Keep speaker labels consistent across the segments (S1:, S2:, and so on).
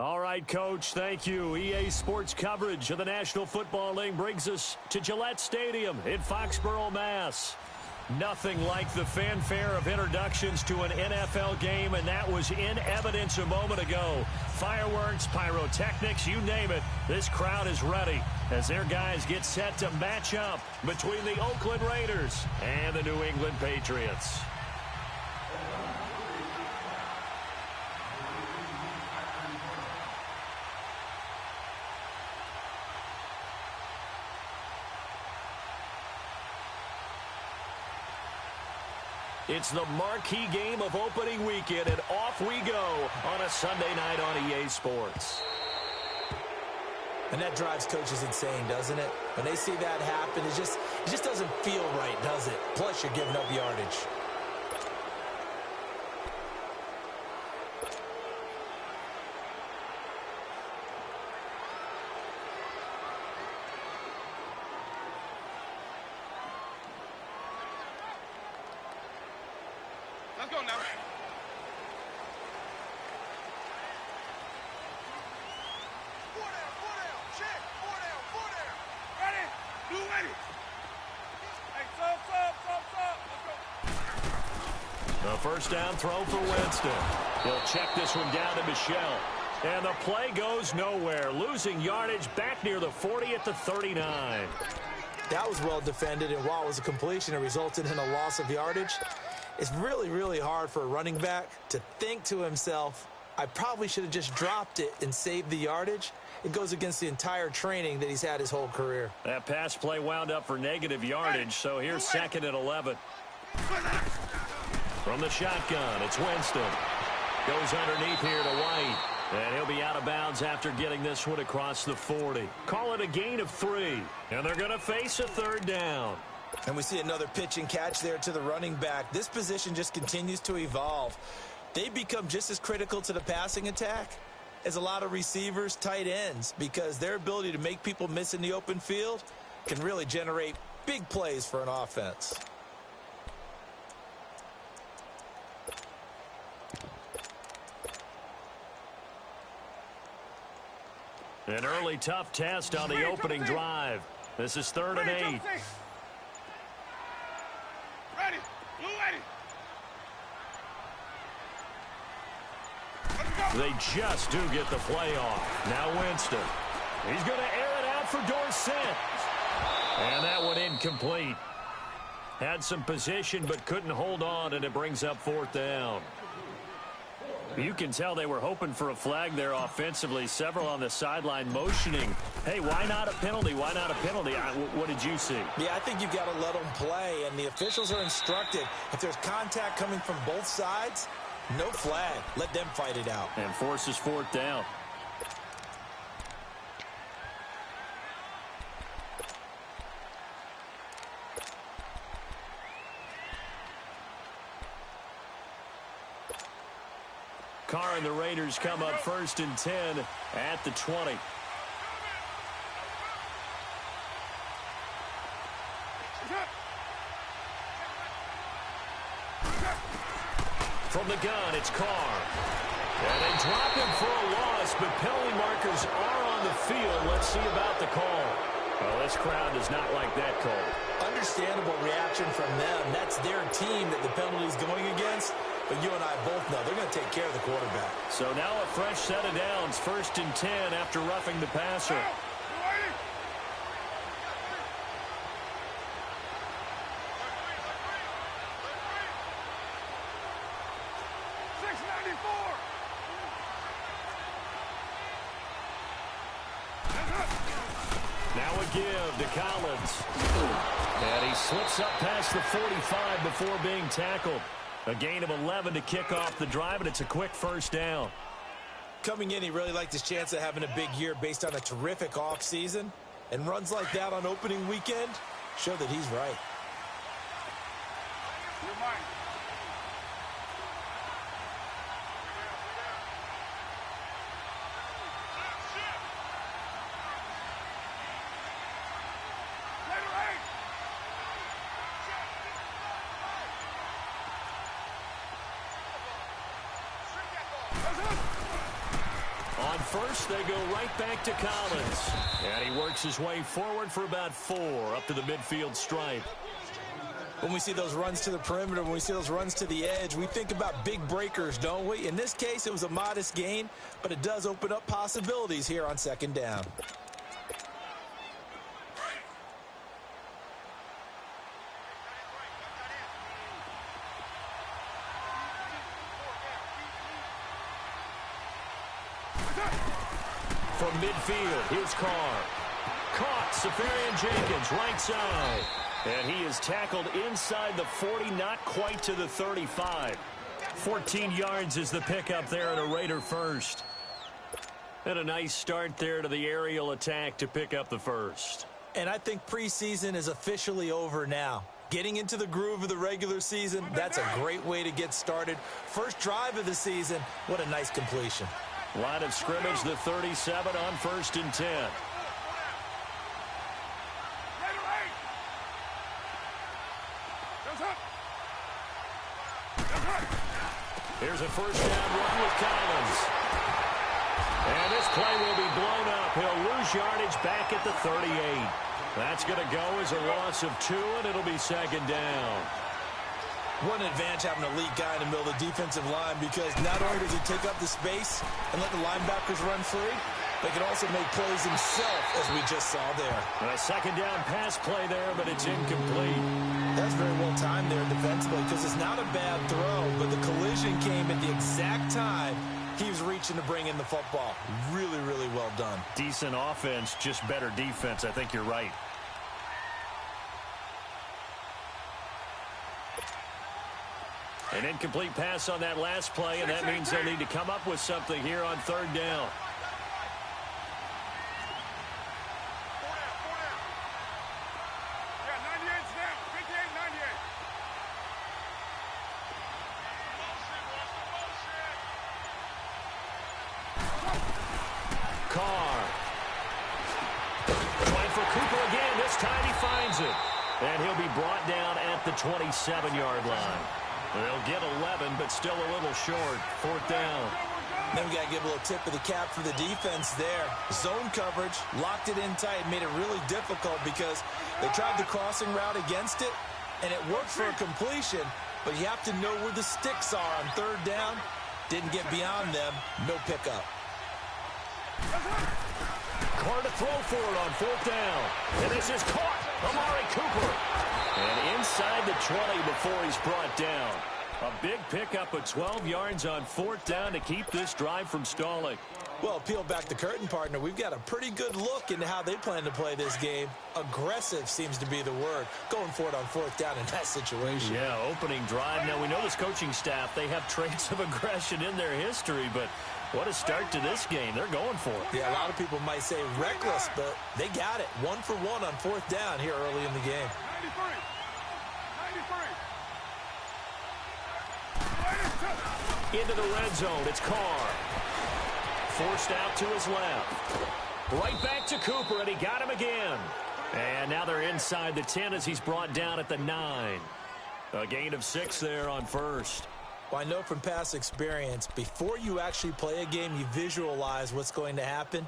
S1: All right, Coach, thank you. EA Sports coverage of the National Football League brings us to Gillette Stadium in Foxborough, Mass. Nothing like the fanfare of introductions to an NFL game, and that was in evidence a moment ago. Fireworks, pyrotechnics, you name it. This crowd is ready as their guys get set to match up between the Oakland Raiders and the New England Patriots. It's the marquee game of opening weekend, and off we go on a Sunday night on EA Sports.
S2: And that drives coaches insane, doesn't it? When they see that happen, it just doesn't feel right, does it? Plus, you're giving up yardage.
S3: Let's go now. Four down, check. Four down. Ready? Blue ready. Hey, let's go.
S1: The first down throw for Winston. He'll check this one down to Michelle. And the play goes nowhere. Losing yardage back near the 40 at the 39.
S2: That was well defended, and while it was a completion, it resulted in a loss of yardage. It's really, really hard for a running back to think to himself, I probably should have just dropped it and saved the yardage. It goes against the entire training that he's had his whole career.
S1: That pass play wound up for negative yardage, so here's 2nd and 11. From the shotgun, it's Winston. Goes underneath here to White. And he'll be out of bounds after getting this one across the 40. Call it a gain of 3. And they're going to face a 3rd down.
S2: And we see another pitch and catch there to the running back. This position just continues to evolve. They become just as critical to the passing attack as a lot of receivers, tight ends, because their ability to make people miss in the open field can really generate big plays for an offense.
S1: An early tough test on the opening drive. This is 3rd and 8.
S3: Ready. Blue ready.
S1: They just do get the play off. Now Winston. He's going to air it out for Dorsett. And that one incomplete. Had some position but couldn't hold on, and it brings up 4th down. You can tell they were hoping for a flag there offensively. Several on the sideline motioning. Hey, why not a penalty? Why not a penalty? What did you see?
S2: Yeah, I think you've got to let them play, and the officials are instructed. If there's contact coming from both sides, no flag. Let them fight it out.
S1: And forces 4th down. Carr and the Raiders come up 1st and 10 at the 20. From the gun, it's Carr. And they drop him for a loss, but penalty markers are on the field. Let's see about the call. Well, this crowd does not like that call.
S2: Understandable reaction from them. That's their team that the penalty is going against. But you and I both know they're going to take care of the quarterback.
S1: So now a fresh set of downs, 1st and 10 after roughing the passer. Now a give to Collins. And he slips up past the 45 before being tackled. A gain of 11 to kick off the drive, and it's a quick 1st down.
S2: Coming in, he really liked his chance of having a big year based on a terrific offseason. And runs like that on opening weekend show that he's right.
S1: first, they go right back to Collins. And he works his way forward for about 4 up to the midfield stripe.
S2: When we see those runs to the perimeter, when we see those runs to the edge, we think about big breakers, don't we? In this case, it was a modest gain, but it does open up possibilities here on second down.
S1: From midfield, here's Carr. Caught, Safarian Jenkins, right side. And he is tackled inside the 40, not quite to the 35. 14 yards is the pickup there at a Raider first. And a nice start there to the aerial attack to pick up the first.
S2: And I think preseason is officially over now. Getting into the groove of the regular season, that's a great way to get started. First drive of the season, what a nice completion.
S1: Line of scrimmage, the 37 on 1st and 10. Here's a first down run with Collins. And this play will be blown up. He'll lose yardage back at the 38. That's going to go as a loss of 2, and it'll be second down.
S2: What an advantage having an elite guy in the middle of the defensive line, because not only does he take up the space and let the linebackers run free, but he can also make plays himself, as we just saw there.
S1: And a second down pass play there, but it's incomplete.
S2: That's very well timed there defensively, because it's not a bad throw, but the collision came at the exact time he was reaching to bring in the football. Really, really well done.
S1: Decent offense, just better defense. I think you're right. An incomplete pass on that last play, and that means they'll need to come up with something here on third down. Carr. Trying for Cooper again. This time he finds it. And he'll be brought down at the 27-yard line. They'll get 11, but still a little short. 4th down.
S2: Then we got to give a little tip of the cap for the defense there. Zone coverage, locked it in tight, made it really difficult because they tried the crossing route against it, and it worked for a completion, but you have to know where the sticks are on third down. Didn't get beyond them. No pickup.
S1: Carr to throw for it on 4th down. And this is caught. Amari Cooper. And inside the 20 before he's brought down. A big pickup of 12 yards on 4th down to keep this drive from stalling.
S2: Well, peel back the curtain, partner. We've got a pretty good look into how they plan to play this game. Aggressive seems to be the word. Going for it on 4th down in that situation.
S1: Yeah, opening drive. Now, we know this coaching staff, they have traits of aggression in their history, but what a start to this game. They're going for it.
S2: Yeah, a lot of people might say reckless, but they got it. 1 for 1 on 4th down here early in the game.
S3: 93.
S1: Into the red zone. It's Carr. Forced out to his left. Right back to Cooper, and he got him again. And now they're inside the 10 as he's brought down at the 9. A gain of 6 there on first.
S2: Well, I know from past experience, before you actually play a game, you visualize what's going to happen.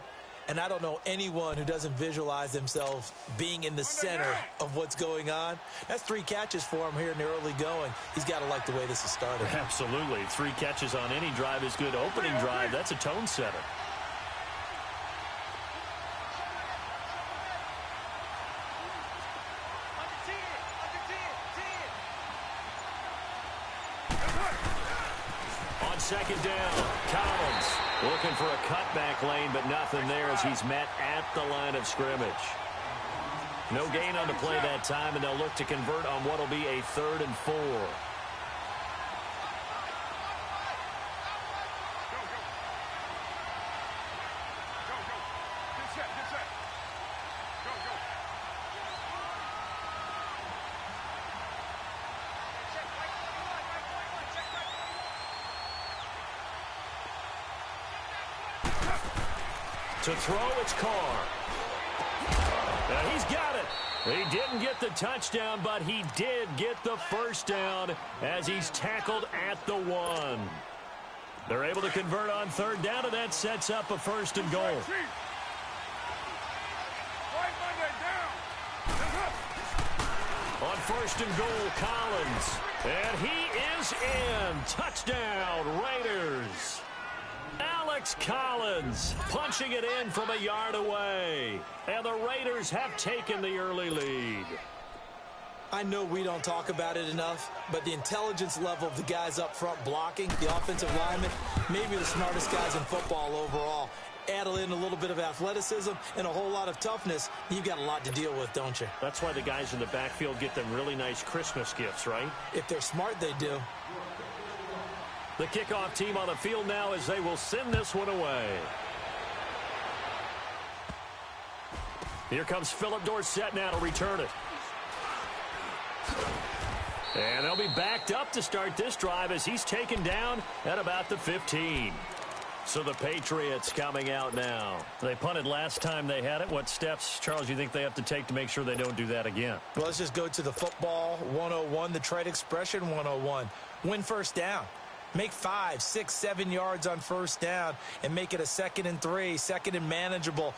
S2: And I don't know anyone who doesn't visualize themselves being in the center of what's going on. That's 3 catches for him here in the early going. He's got to like the way this has started.
S1: Absolutely. 3 catches on any drive is good. Opening drive, that's a tone setter. On second down, Collins looking for a cutback lane, but nothing there as he's met at the line of scrimmage. No gain on the play that time, and they'll look to convert on what will be a 3rd and 4. To throw, it's Carr. He's got it. He didn't get the touchdown, but he did get the first down as he's tackled at the 1. They're able to convert on third down, and that sets up a first and goal. On first and goal, Collins. And he is in. Touchdown, Raiders. Alex Collins punching it in from a yard away. And the Raiders have taken the early lead.
S2: I know we don't talk about it enough, but the intelligence level of the guys up front blocking, the offensive linemen, maybe the smartest guys in football overall. Add in a little bit of athleticism and a whole lot of toughness, you've got a lot to deal with, don't you?
S1: That's why the guys in the backfield get them really nice Christmas gifts, right?
S2: If they're smart, they do.
S1: The kickoff team on the field now as they will send this one away. Here comes Philip Dorsett now to return it. And they'll be backed up to start this drive as he's taken down at about the 15. So the Patriots coming out now. They punted last time they had it. What steps, Charles, you think they have to take to make sure they don't do that again?
S2: Well, let's just go to the football 101, the trade expression 101. Win first down. Make 5, 6, 7 yards on first down and make it a 2nd and 3, 2nd and manageable.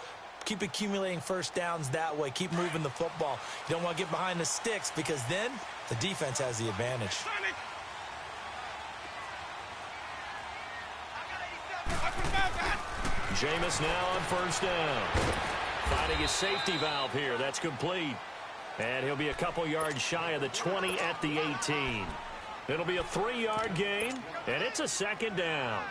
S2: Keep accumulating first downs that way. Keep moving the football. You don't want to get behind the sticks because then the defense has the advantage.
S1: Jameis now on first down. Finding his safety valve here. That's complete. And he'll be a couple yards shy of the 20 at the 18. It'll be a 3-yard gain, and it's a 2nd down.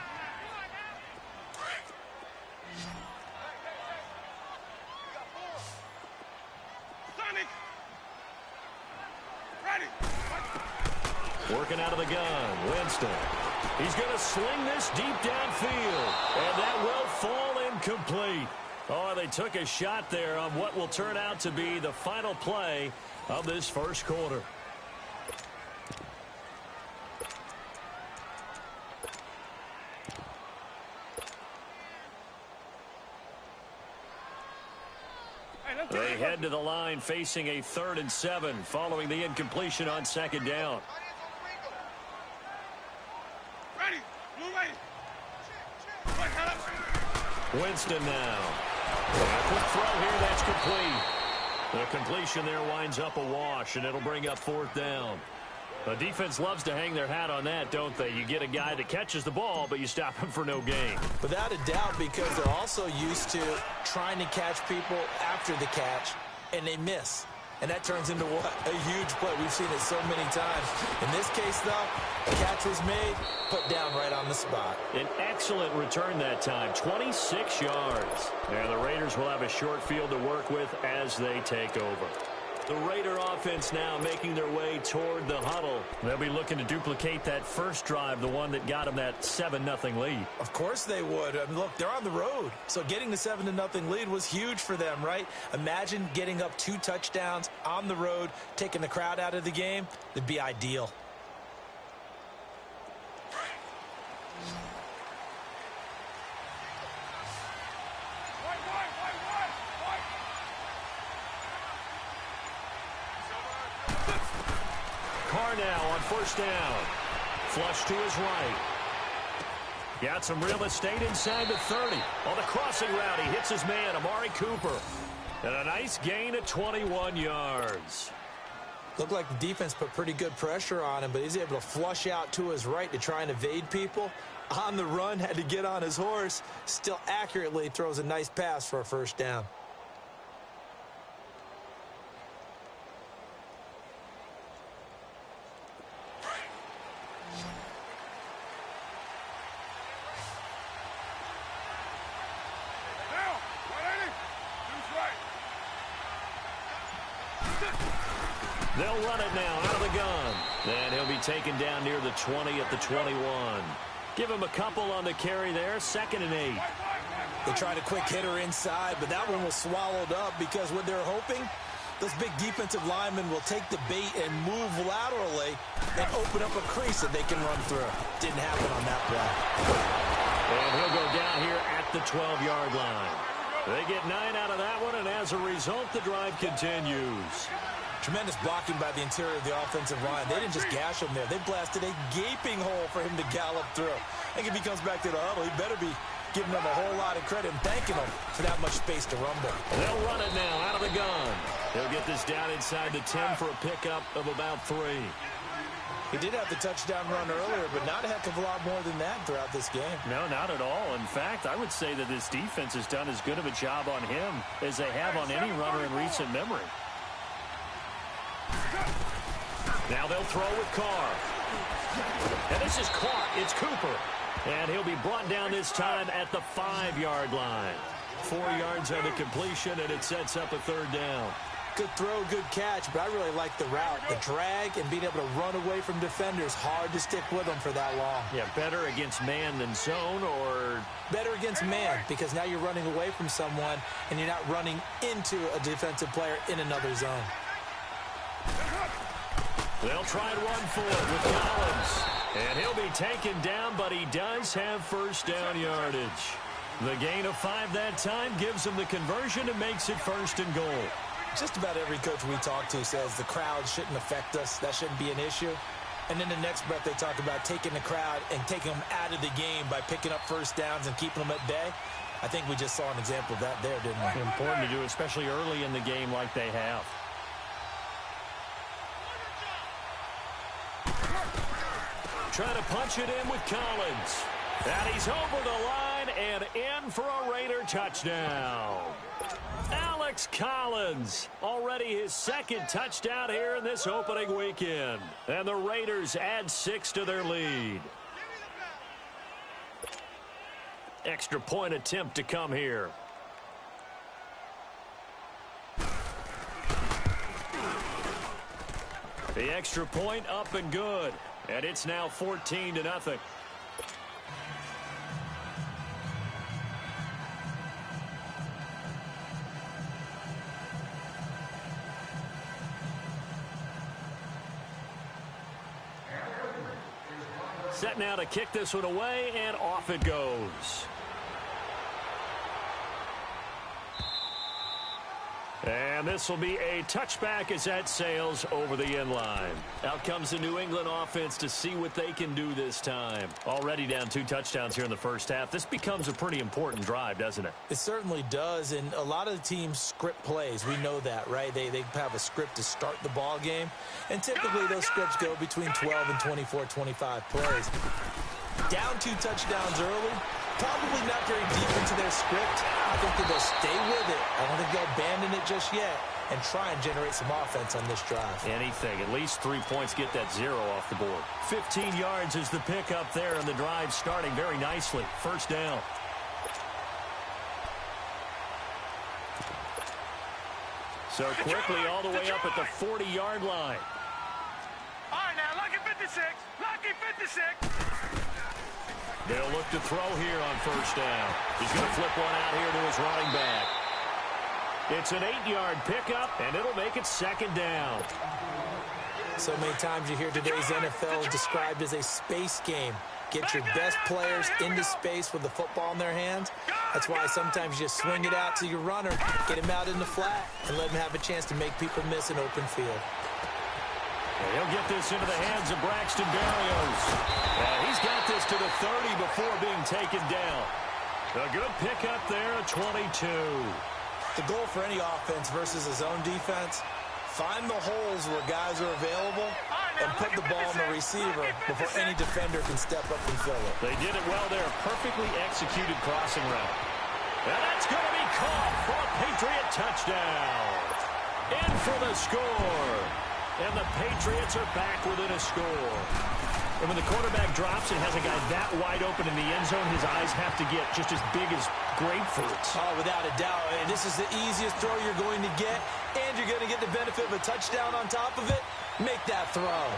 S1: Working out of the gun, Winston. He's going to sling this deep downfield, and that will fall incomplete. Oh, they took a shot there on what will turn out to be the final play of this first quarter. They head to the line facing a 3rd and 7 following the incompletion on 2nd down. Winston now. A quick throw here, that's complete. The completion there winds up a wash, and it'll bring up 4th down. The defense loves to hang their hat on that, don't they? You get a guy that catches the ball, but you stop him for no gain.
S2: Without a doubt, because they're also used to trying to catch people after the catch, and they miss. And that turns into what? A huge play. We've seen it so many times. In this case, though, the catch was made, put down right on the spot.
S1: An excellent return that time, 26 yards. And the Raiders will have a short field to work with as they take over. The Raider offense now making their way toward the huddle. They'll be looking to duplicate that first drive, the one that got them that 7-0 lead.
S2: Of course they would. I mean, look, they're on the road. So getting the 7-0 lead was huge for them, right? Imagine getting up 2 touchdowns on the road, taking the crowd out of the game. It'd be ideal.
S1: Now on first down. Flush to his right. Got some real estate inside the 30. On the crossing route, he hits his man, Amari Cooper. And a nice gain of 21 yards.
S2: Looked like the defense put pretty good pressure on him, but he's able to flush out to his right to try and evade people. On the run, had to get on his horse. Still accurately throws a nice pass for a first down.
S1: They'll run it now out of the gun. And he'll be taken down near the 20 at the 21. Give him a couple on the carry there. 2nd and 8.
S2: They tried a quick hitter inside, but that one was swallowed up because what they're hoping, those big defensive linemen will take the bait and move laterally and open up a crease that they can run through. Didn't happen on that play.
S1: And he'll go down here at the 12-yard line. They get 9 out of that one, and as a result, the drive continues.
S2: Tremendous blocking by the interior of the offensive line. They didn't just gash him there. They blasted a gaping hole for him to gallop through. I think if he comes back to the huddle, he better be giving them a whole lot of credit and thanking them for that much space to rumble.
S1: They'll run it now out of the gun. He'll get this down inside the 10 for a pickup of about 3.
S2: He did have the touchdown run earlier, but not a heck of a lot more than that throughout this game.
S1: No, not at all. In fact, I would say that this defense has done as good of a job on him as they have on any runner in recent memory. Now they'll throw with Carr. And this is caught. It's Cooper. And he'll be brought down this time at the 5-yard line. 4 yards on the completion, and it sets up a 3rd down.
S2: Good throw, good catch, but I really like the route. The drag and being able to run away from defenders. Hard to stick with them for that long.
S1: Yeah, better against man than zone, or...
S2: Better against man, because now you're running away from someone, and you're not running into a defensive player in another zone.
S1: They'll try and run for it with Collins. And he'll be taken down, but he does have first down yardage. The gain of 5 that time gives him the conversion and makes it 1st and goal.
S2: Just about every coach we talk to says the crowd shouldn't affect us. That shouldn't be an issue. And in the next breath, they talk about taking the crowd and taking them out of the game by picking up first downs and keeping them at bay. I think we just saw an example of that there, didn't we?
S1: Important to do, especially early in the game like they have. Trying to punch it in with Collins. And he's over the line and in for a Raider touchdown. Alex Collins, already his 2nd touchdown here in this opening weekend. And the Raiders add 6 to their lead. Extra point attempt to come here. The extra point up and good. And it's now 14-0. Set now to kick this one away, and off it goes. And this will be a touchback as that sails over the end line. Out comes the New England offense to see what they can do this time. Already down 2 touchdowns here in the first half. This becomes a pretty important drive, doesn't it?
S2: It certainly does, and a lot of the teams script plays. We know that, right? They have a script to start the ball game, and typically those scripts go between 12 and 24, 25 plays. Down 2 touchdowns early. Probably not very deep into their script. I think that they'll stay with it. I don't think they'll abandon it just yet and try and generate some offense on this drive.
S1: Anything. At least 3 points, get that 0 off the board. 15 yards is the pickup there, and the drive starting very nicely. First down. So quickly all the way up at the 40-yard line.
S3: All right, now, lucky 56. Lucky 56.
S1: They'll look to throw here on first down. He's going to flip one out here to his running back. It's an 8-yard pickup, and it'll make it 2nd down.
S2: So many times you hear today's NFL described as a space game. Get your best players into space with the football in their hands. That's why sometimes you just swing it out to your runner, get him out in the flat, and let him have a chance to make people miss an open field.
S1: He'll get this into the hands of Braxton Berrios. He's got this to the 30 before being taken down. A good pickup there at 22.
S2: The goal for any offense versus a zone defense, find the holes where guys are available and put the ball on the receiver before any defender can step up and fill it.
S1: They did it well there. Perfectly executed crossing route. And that's going to be caught for a Patriot touchdown. In for the score. And the Patriots are back within a score. And when the quarterback drops and has a guy that wide open in the end zone, his eyes have to get just as big as grapefruits.
S2: Oh, without a doubt. And this is the easiest throw you're going to get, and you're going to get the benefit of a touchdown on top of it. Make that throw.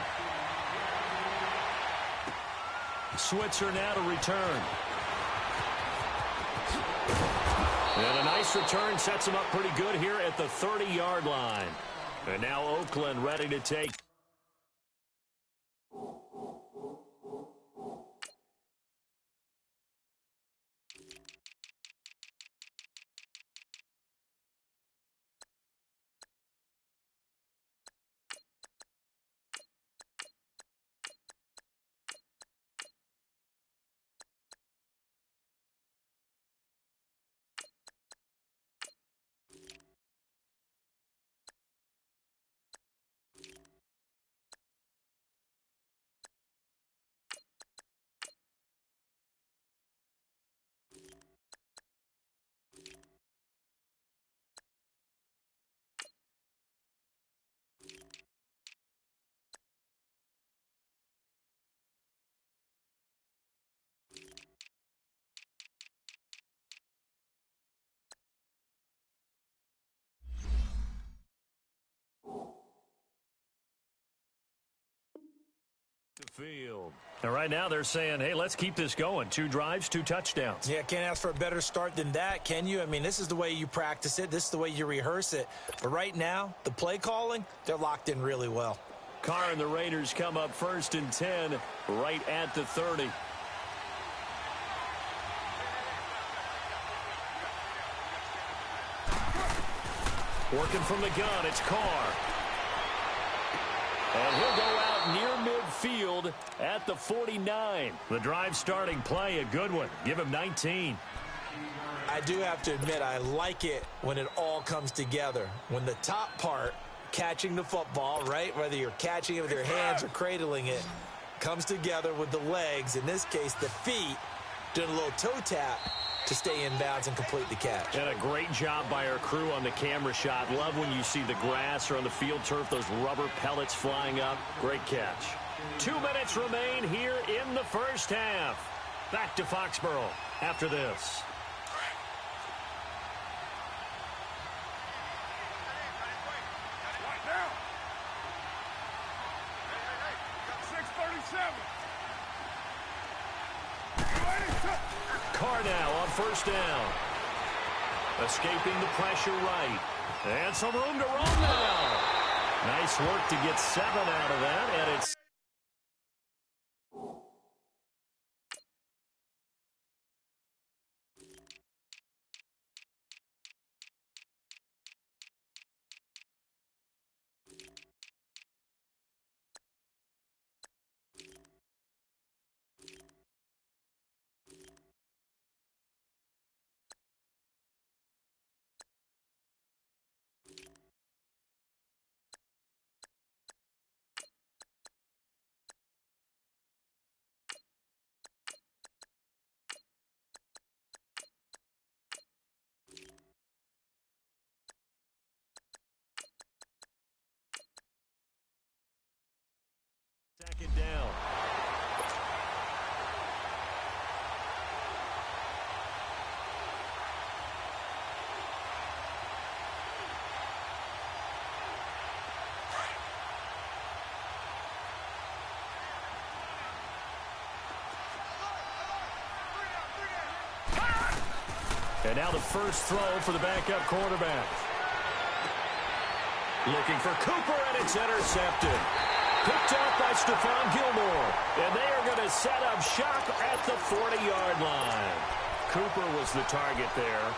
S1: Switzer now to return. And a nice return sets him up pretty good here at the 30-yard line. And now Oakland ready to take field. And right now they're saying, hey, let's keep this going. 2 drives, 2 touchdowns.
S2: Yeah, can't ask for a better start than that, can you? I mean, this is the way you practice it. This is the way you rehearse it. But right now, the play calling, they're locked in really well.
S1: Carr and the Raiders come up 1st and 10 right at the 30. Working from the gun, it's Carr. And he'll go out near midfield at the 49. The drive starting play, a good one. Give him 19.
S2: I do have to admit, I like it when it all comes together. When the top part, catching the football, right, whether you're catching it with your hands or cradling it, comes together with the legs, in this case the feet, doing a little toe tap to stay in bounds and complete the catch.
S1: And a great job by our crew on the camera shot. Love when you see the grass or on the field turf, those rubber pellets flying up. Great catch. 2 minutes remain here in the first half. Back to Foxborough after this. Carr now on 1st down. Escaping the pressure right. And some room to roam now. Nice work to get 7 out of that, and it's second down. And now the first throw for the backup quarterback. Looking for Cooper, and it's intercepted. Picked up by Stephon Gilmore. And they are going to set up shop at the 40-yard line. Cooper was the target there.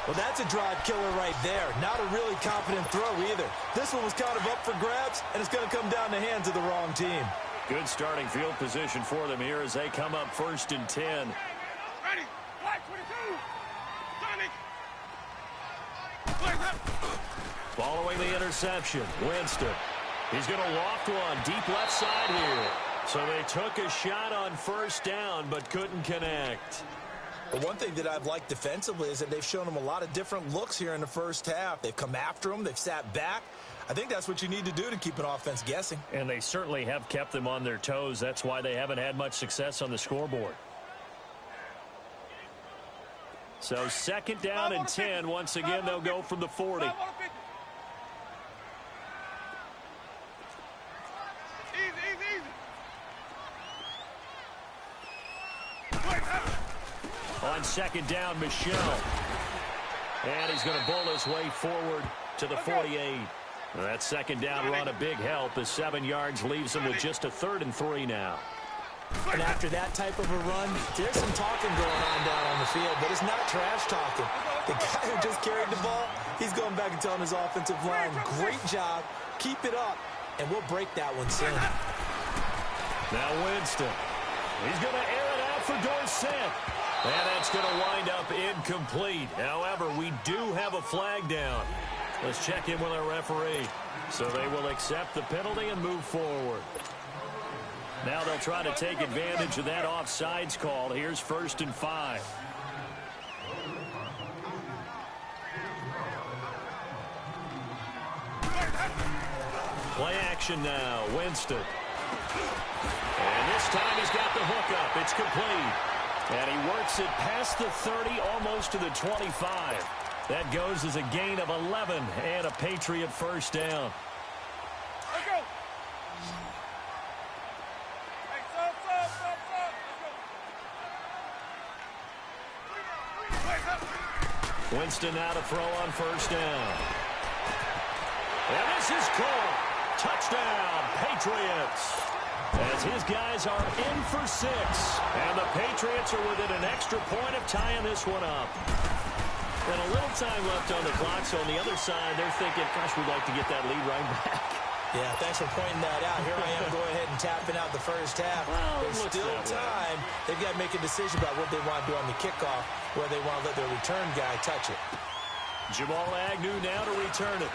S2: Well, that's a drive killer right there. Not a really confident throw either. This one was kind of up for grabs, and it's going to come down the hands of the wrong team.
S1: Good starting field position for them here as they come up 1st and 10.
S3: Ready. Black 22. Sonic.
S1: Following the interception, Winston. He's going to loft one deep left side here. So they took a shot on 1st down but couldn't connect.
S2: The one thing that I've liked defensively is that they've shown them a lot of different looks here in the first half. They've come after them. They've sat back. I think that's what you need to do to keep an offense guessing.
S1: And they certainly have kept them on their toes. That's why they haven't had much success on the scoreboard. So 2nd down and 10. Once again, they'll go from the 40. On 2nd down, Michelle. And he's going to bowl his way forward to the 48. That 2nd down run a big help as 7 yards leaves him with just a 3rd and 3 now.
S2: And after that type of a run, there's some talking going on down on the field, but it's not trash talking. The guy who just carried the ball, he's going back and telling his offensive line, great job, keep it up, and we'll break that one soon.
S1: Now Winston. He's going to air it out for Dorsett. And that's going to wind up incomplete. However, we do have a flag down. Let's check in with our referee. So they will accept the penalty and move forward. Now they'll try to take advantage of that offsides call. Here's 1st and 5. Play action now. Winston. And this time he's got the hookup. It's complete. And he works it past the 30, almost to the 25. That goes as a gain of 11 and a Patriot 1st down.
S3: Let's go.
S1: Winston now to throw on first down. And this is caught. Touchdown, Patriots. As his guys are in for 6. And the Patriots are within an extra point of tying this one up. And a little time left on the clock, so on the other side, they're thinking, gosh, we'd like to get that lead right back.
S2: Yeah, thanks for pointing that out. Here I am going ahead and tapping out the first half.
S1: Well,
S2: there's still time. They've got to make a decision about what they want to do on the kickoff, where they want to let their return guy touch it.
S1: Jamal Agnew now to return it.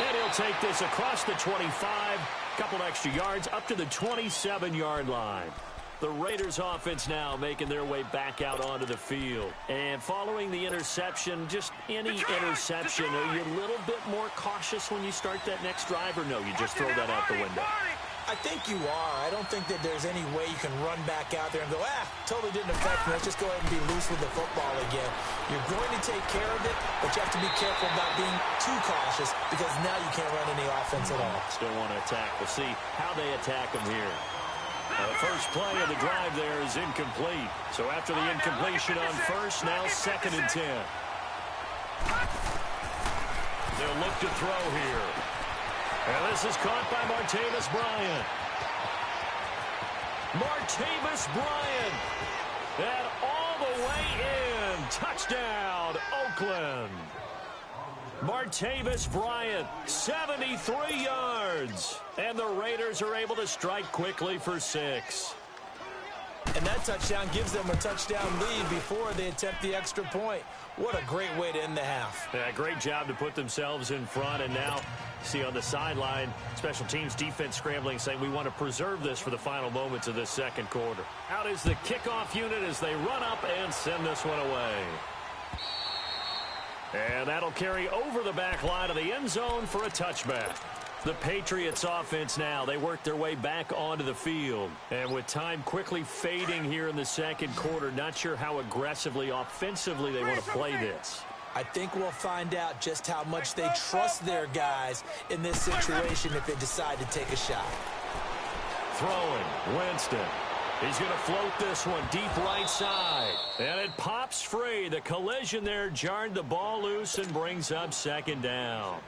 S1: And he'll take this across the 25, couple extra yards up to the 27-yard line. The Raiders offense now making their way back out onto the field. And following the interception, just any interception, are you a little bit more cautious when you start that next drive, or no, you just throw that out the window?
S2: I think you are. I don't think that there's any way you can run back out there and go, totally didn't affect me. Let's just go ahead and be loose with the football again. You're going to take care of it, but you have to be careful about being too cautious because now you can't run any offense at all.
S1: Still want to attack. We'll see how they attack them here. The first play of the drive there is incomplete. So after the incompletion on first, now 2nd and 10. They'll look to throw here. And this is caught by Martavis Bryant. Martavis Bryant. And all the way in. Touchdown, Oakland. Martavis Bryant, 73 yards. And the Raiders are able to strike quickly for 6.
S2: And that touchdown gives them a touchdown lead before they attempt the extra point. What a great way to end the half.
S1: Yeah, great job to put themselves in front. And now, see on the sideline, special teams defense scrambling, saying we want to preserve this for the final moments of this second quarter. Out is the kickoff unit as they run up and send this one away. And that'll carry over the back line of the end zone for a touchback. The Patriots offense now, they work their way back onto the field. And with time quickly fading here in the second quarter, not sure how aggressively, offensively they want to play this.
S2: I think we'll find out just how much they trust their guys in this situation if they decide to take a shot.
S1: Throwing, Winston. He's going to float this one deep right side. And it pops free. The collision there jarred the ball loose and brings up 2nd down.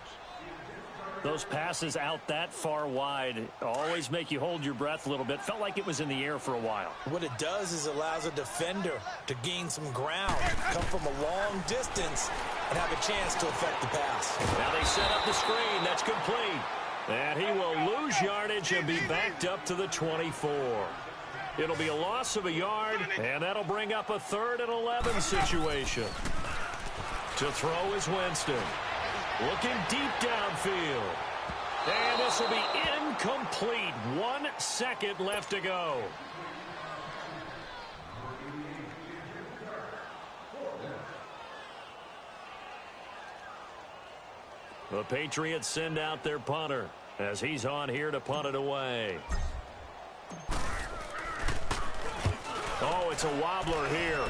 S1: Those passes out that far wide always make you hold your breath a little bit. Felt like it was in the air for a while.
S2: What it does is allows a defender to gain some ground, come from a long distance, and have a chance to affect the pass.
S1: Now they set up the screen. That's complete. And he will lose yardage and be backed up to the 24. It'll be a loss of a yard, and that'll bring up a 3rd and 11 situation. To throw is Winston. Looking deep downfield. And this will be incomplete. 1 second left to go. The Patriots send out their punter as he's on here to punt it away. Oh, it's a wobbler here.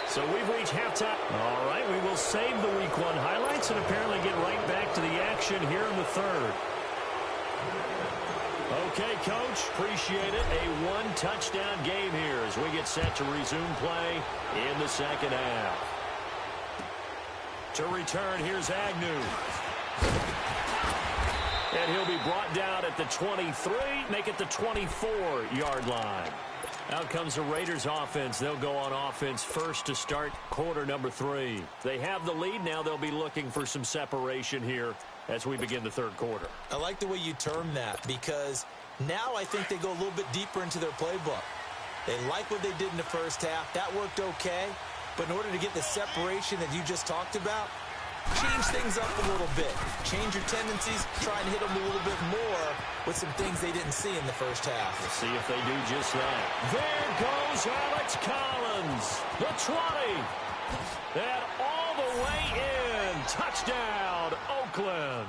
S1: So we've reached halftime. All right, we will save the Week 1 highlights and apparently get right back to the action here in the 3rd. Okay, Coach, appreciate it. A 1-touchdown game here as we get set to resume play in the 2nd half. To return, here's Agnew. And he'll be brought down at the 23, make it the 24-yard line. Out comes the Raiders offense. They'll go on offense first to start quarter number 3. They have the lead. Now they'll be looking for some separation here as we begin the 3rd quarter.
S2: I like the way you term that because now I think they go a little bit deeper into their playbook. They like what they did in the first half. That worked okay. But in order to get the separation that you just talked about, change things up a little bit. Change your tendencies. Try and hit them a little bit more with some things they didn't see in the first half.
S1: Let's see if they do just that. There goes Alex Collins. The 20. And all the way in. Touchdown, Oakland.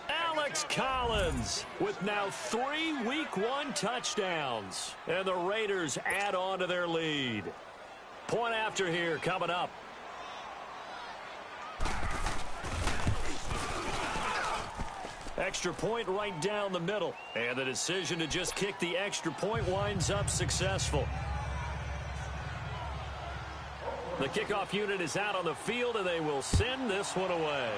S1: Alex Collins with now 3 Week 1 touchdowns. And the Raiders add on to their lead. Point after here coming up. Extra point right down the middle. And the decision to just kick the extra point winds up successful. The kickoff unit is out on the field, and they will send this one away.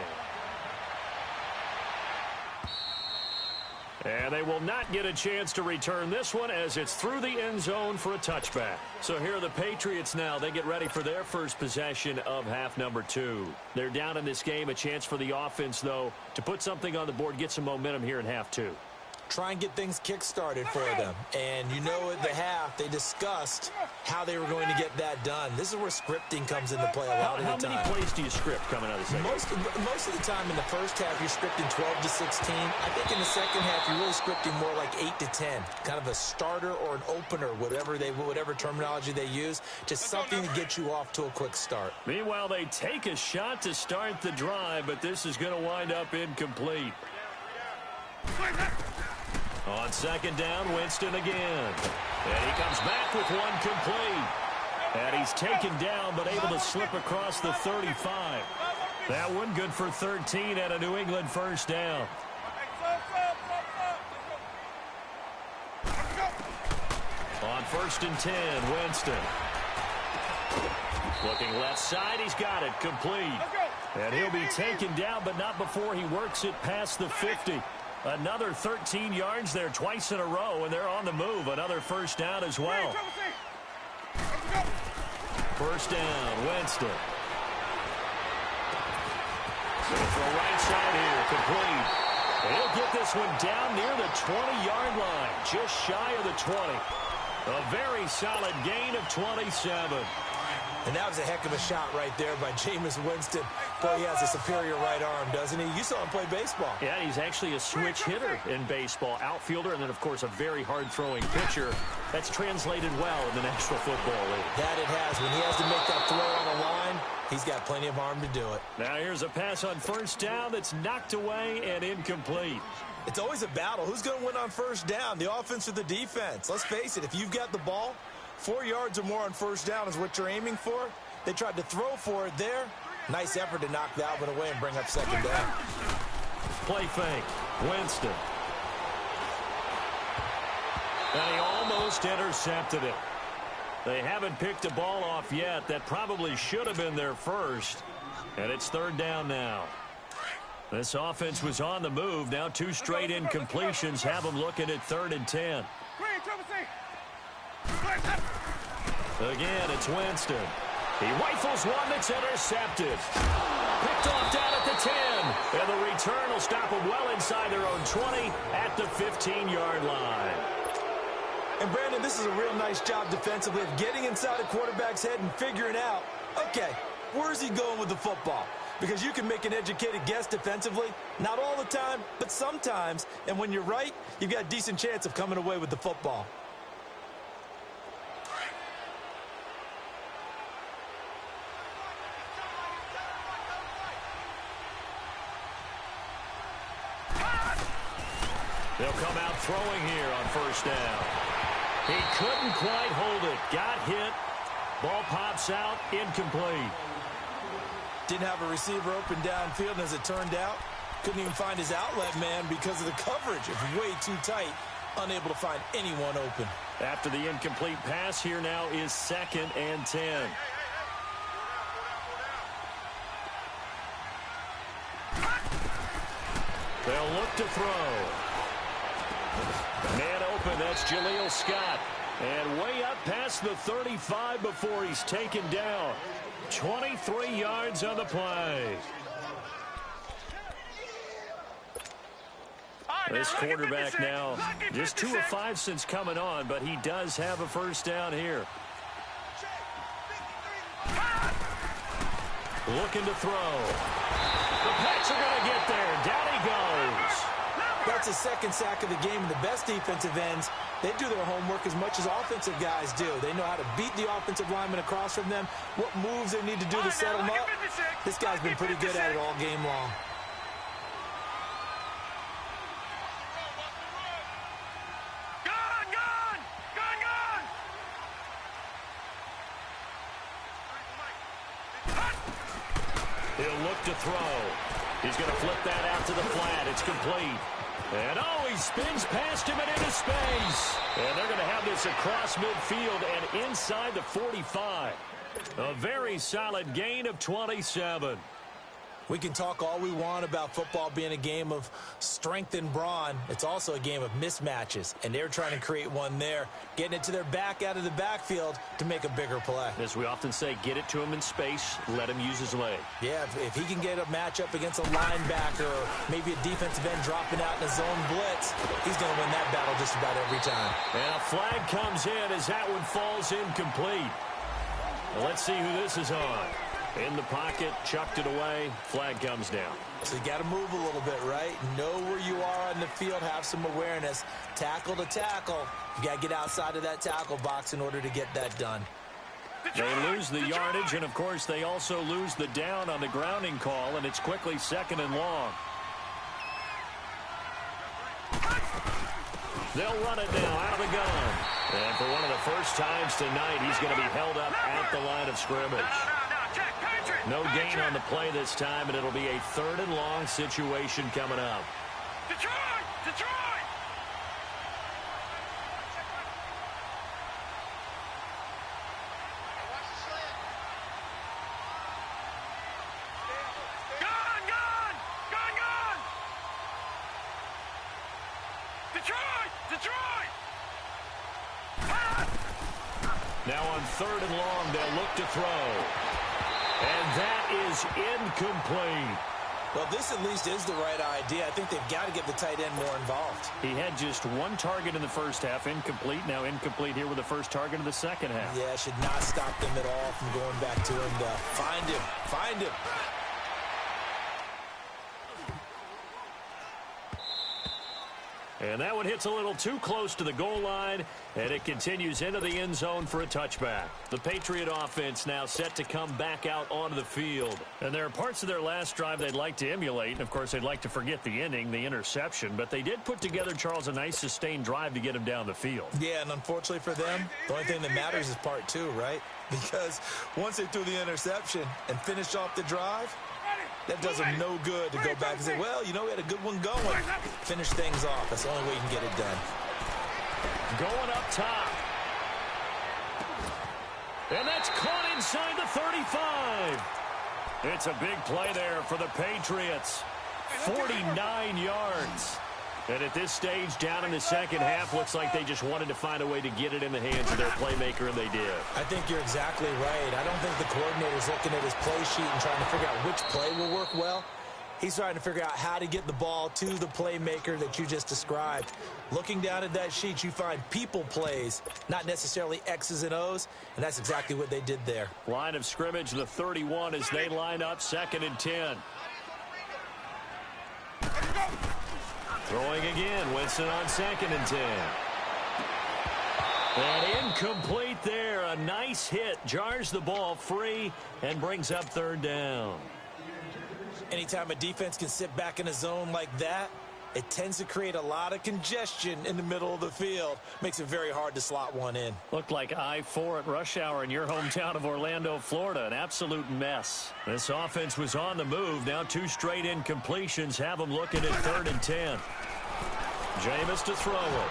S1: And they will not get a chance to return this one as it's through the end zone for a touchback. So here are the Patriots now. They get ready for their first possession of half number 2. They're down in this game. A chance for the offense, though, to put something on the board, get some momentum here in half 2.
S2: Try and get things kick-started for them. And you know at the half, they discussed how they were going to get that done. This is where scripting comes into play a lot of the time.
S1: How many plays do you script coming out of the second?
S2: Most of the time in the first half, you're scripting 12 to 16. I think in the second half, you're really scripting more like 8 to 10. Kind of a starter or an opener, whatever terminology they use. Just something to get you off to a quick start.
S1: Meanwhile, they take a shot to start the drive, but this is going to wind up incomplete. On second down, Winston again. And he comes back with one complete. And he's taken down, but able to slip across the 35. That one good for 13 at a New England first down. On first and 10, Winston. Looking left side, he's got it, complete. And he'll be taken down, but not before he works it past the 50. Another 13 yards there twice in a row, and they're on the move. Another first down as well. First down, Winston. Going for a right side here, complete. And he'll get this one down near the 20-yard line, just shy of the 20. A very solid gain of 27.
S2: And that was a heck of a shot right there by Jameis Winston. Boy, he has a superior right arm, doesn't he? You saw him play baseball.
S1: Yeah, he's actually a switch hitter in baseball. Outfielder, and then, of course, a very hard-throwing pitcher. That's translated well in the National Football League.
S2: That it has. When he has to make that throw on the line, he's got plenty of arm to do it.
S1: Now here's a pass on first down that's knocked away and incomplete.
S2: It's always a battle. Who's going to win on first down, the offense or the defense? Let's face it, if you've got the ball, 4 yards or more on first down is what you're aiming for. They tried to throw for it there. Nice effort to knock that one away and bring up second down.
S1: Play fake. Winston. And he almost intercepted it. They haven't picked a ball off yet. That probably should have been their first. And it's third down now. This offense was on the move. Now 2 straight incompletions have them looking at 3rd and 10. Again, it's Winston. He rifles one that's intercepted. Picked off down at the 10. And the return will stop them well inside their own 20 at the 15-yard line.
S2: And, Brandon, this is a real nice job defensively of getting inside a quarterback's head and figuring out, okay, where's he going with the football? Because you can make an educated guess defensively. Not all the time, but sometimes. And when you're right, you've got a decent chance of coming away with the football.
S1: They'll come out throwing here on first down. He couldn't quite hold it. Got hit. Ball pops out. Incomplete.
S2: Didn't have a receiver open downfield, and as it turned out, couldn't even find his outlet man because of the coverage. It's way too tight. Unable to find anyone open.
S1: After the incomplete pass, here now is 2nd and 10. They'll look to throw. Man open, that's Jaleel Scott. And way up past the 35 before he's taken down. 23 yards on the play. This quarterback now just 2 of 5 since coming on, but he does have a first down here. Looking to throw. The Pats are going to get there. Down he goes.
S2: That's a second sack of the game, and the best defensive ends, they do their homework as much as offensive guys do. They know how to beat the offensive lineman across from them, what moves they need to do to set them up. This guy's been pretty good at it all game long.
S1: He'll look to throw. He's going to flip that out to the flat. It's complete. And, oh, he spins past him and into space. And they're going to have this across midfield and inside the 45. A very solid gain of 27.
S2: We can talk all we want about football being a game of strength and brawn. It's also a game of mismatches, and they're trying to create one there, getting it to their back out of the backfield to make a bigger play.
S1: As we often say, get it to him in space, let him use his leg.
S2: Yeah, if he can get a matchup against a linebacker or maybe a defensive end dropping out in a zone blitz, he's going to win that battle just about every time.
S1: And a flag comes in as that one falls incomplete. Well, let's see who this is on. In the pocket, chucked it away, flag comes down.
S2: So you got to move a little bit, right? Know where you are on the field, have some awareness. Tackle to tackle. You got to get outside of that tackle box in order to get that done.
S1: They lose the yardage, and of course they also lose the down on the grounding call, and it's quickly 2nd and long. They'll run it now out of the gun. And for one of the first times tonight, he's going to be held up at the line of scrimmage. No gain on the play this time, and it'll be a 3rd and long situation coming up.
S3: Detroit! Detroit! Gone! Gone! Gone! Gone! Detroit! Detroit!
S1: Now on 3rd and long, they'll look to throw. And that is incomplete.
S2: Well, this at least is the right idea. I think they've got to get the tight end more involved.
S1: He had just 1 target in the first half, incomplete. Now incomplete here with the first target of the second half.
S2: Yeah, should not stop them at all from going back to him to find him. Find him.
S1: And that one hits a little too close to the goal line, and it continues into the end zone for a touchback. The Patriot offense now set to come back out onto the field. And there are parts of their last drive they'd like to emulate, and of course they'd like to forget the inning, the interception, but they did put together, Charles, a nice sustained drive to get him down the field.
S2: Yeah, and unfortunately for them, the only thing that matters is part 2, right? Because once they threw the interception and finished off the drive, that does them no good to go back and say, well, you know, we had a good one going. Finish things off. That's the only way you can get it done.
S1: Going up top. And that's caught inside the 35. It's a big play there for the Patriots. 49 yards. And at this stage, down in the second half, looks like they just wanted to find a way to get it in the hands of their playmaker, and they did.
S2: I think you're exactly right. I don't think the coordinator's looking at his play sheet and trying to figure out which play will work well. He's trying to figure out how to get the ball to the playmaker that you just described. Looking down at that sheet, you find people plays, not necessarily X's and O's, and that's exactly what they did there.
S1: Line of scrimmage, the 31, as they line up 2nd and 10. Throwing again, Winston on 2nd and 10. And incomplete there. A nice hit. Jars the ball free and brings up 3rd down.
S2: Anytime a defense can sit back in a zone like that, it tends to create a lot of congestion in the middle of the field. Makes it very hard to slot one in.
S1: Looked like I-4 at rush hour in your hometown of Orlando, Florida. An absolute mess. This offense was on the move. Now 2 straight incompletions have them looking at 3rd and 10. Jameis to throw it.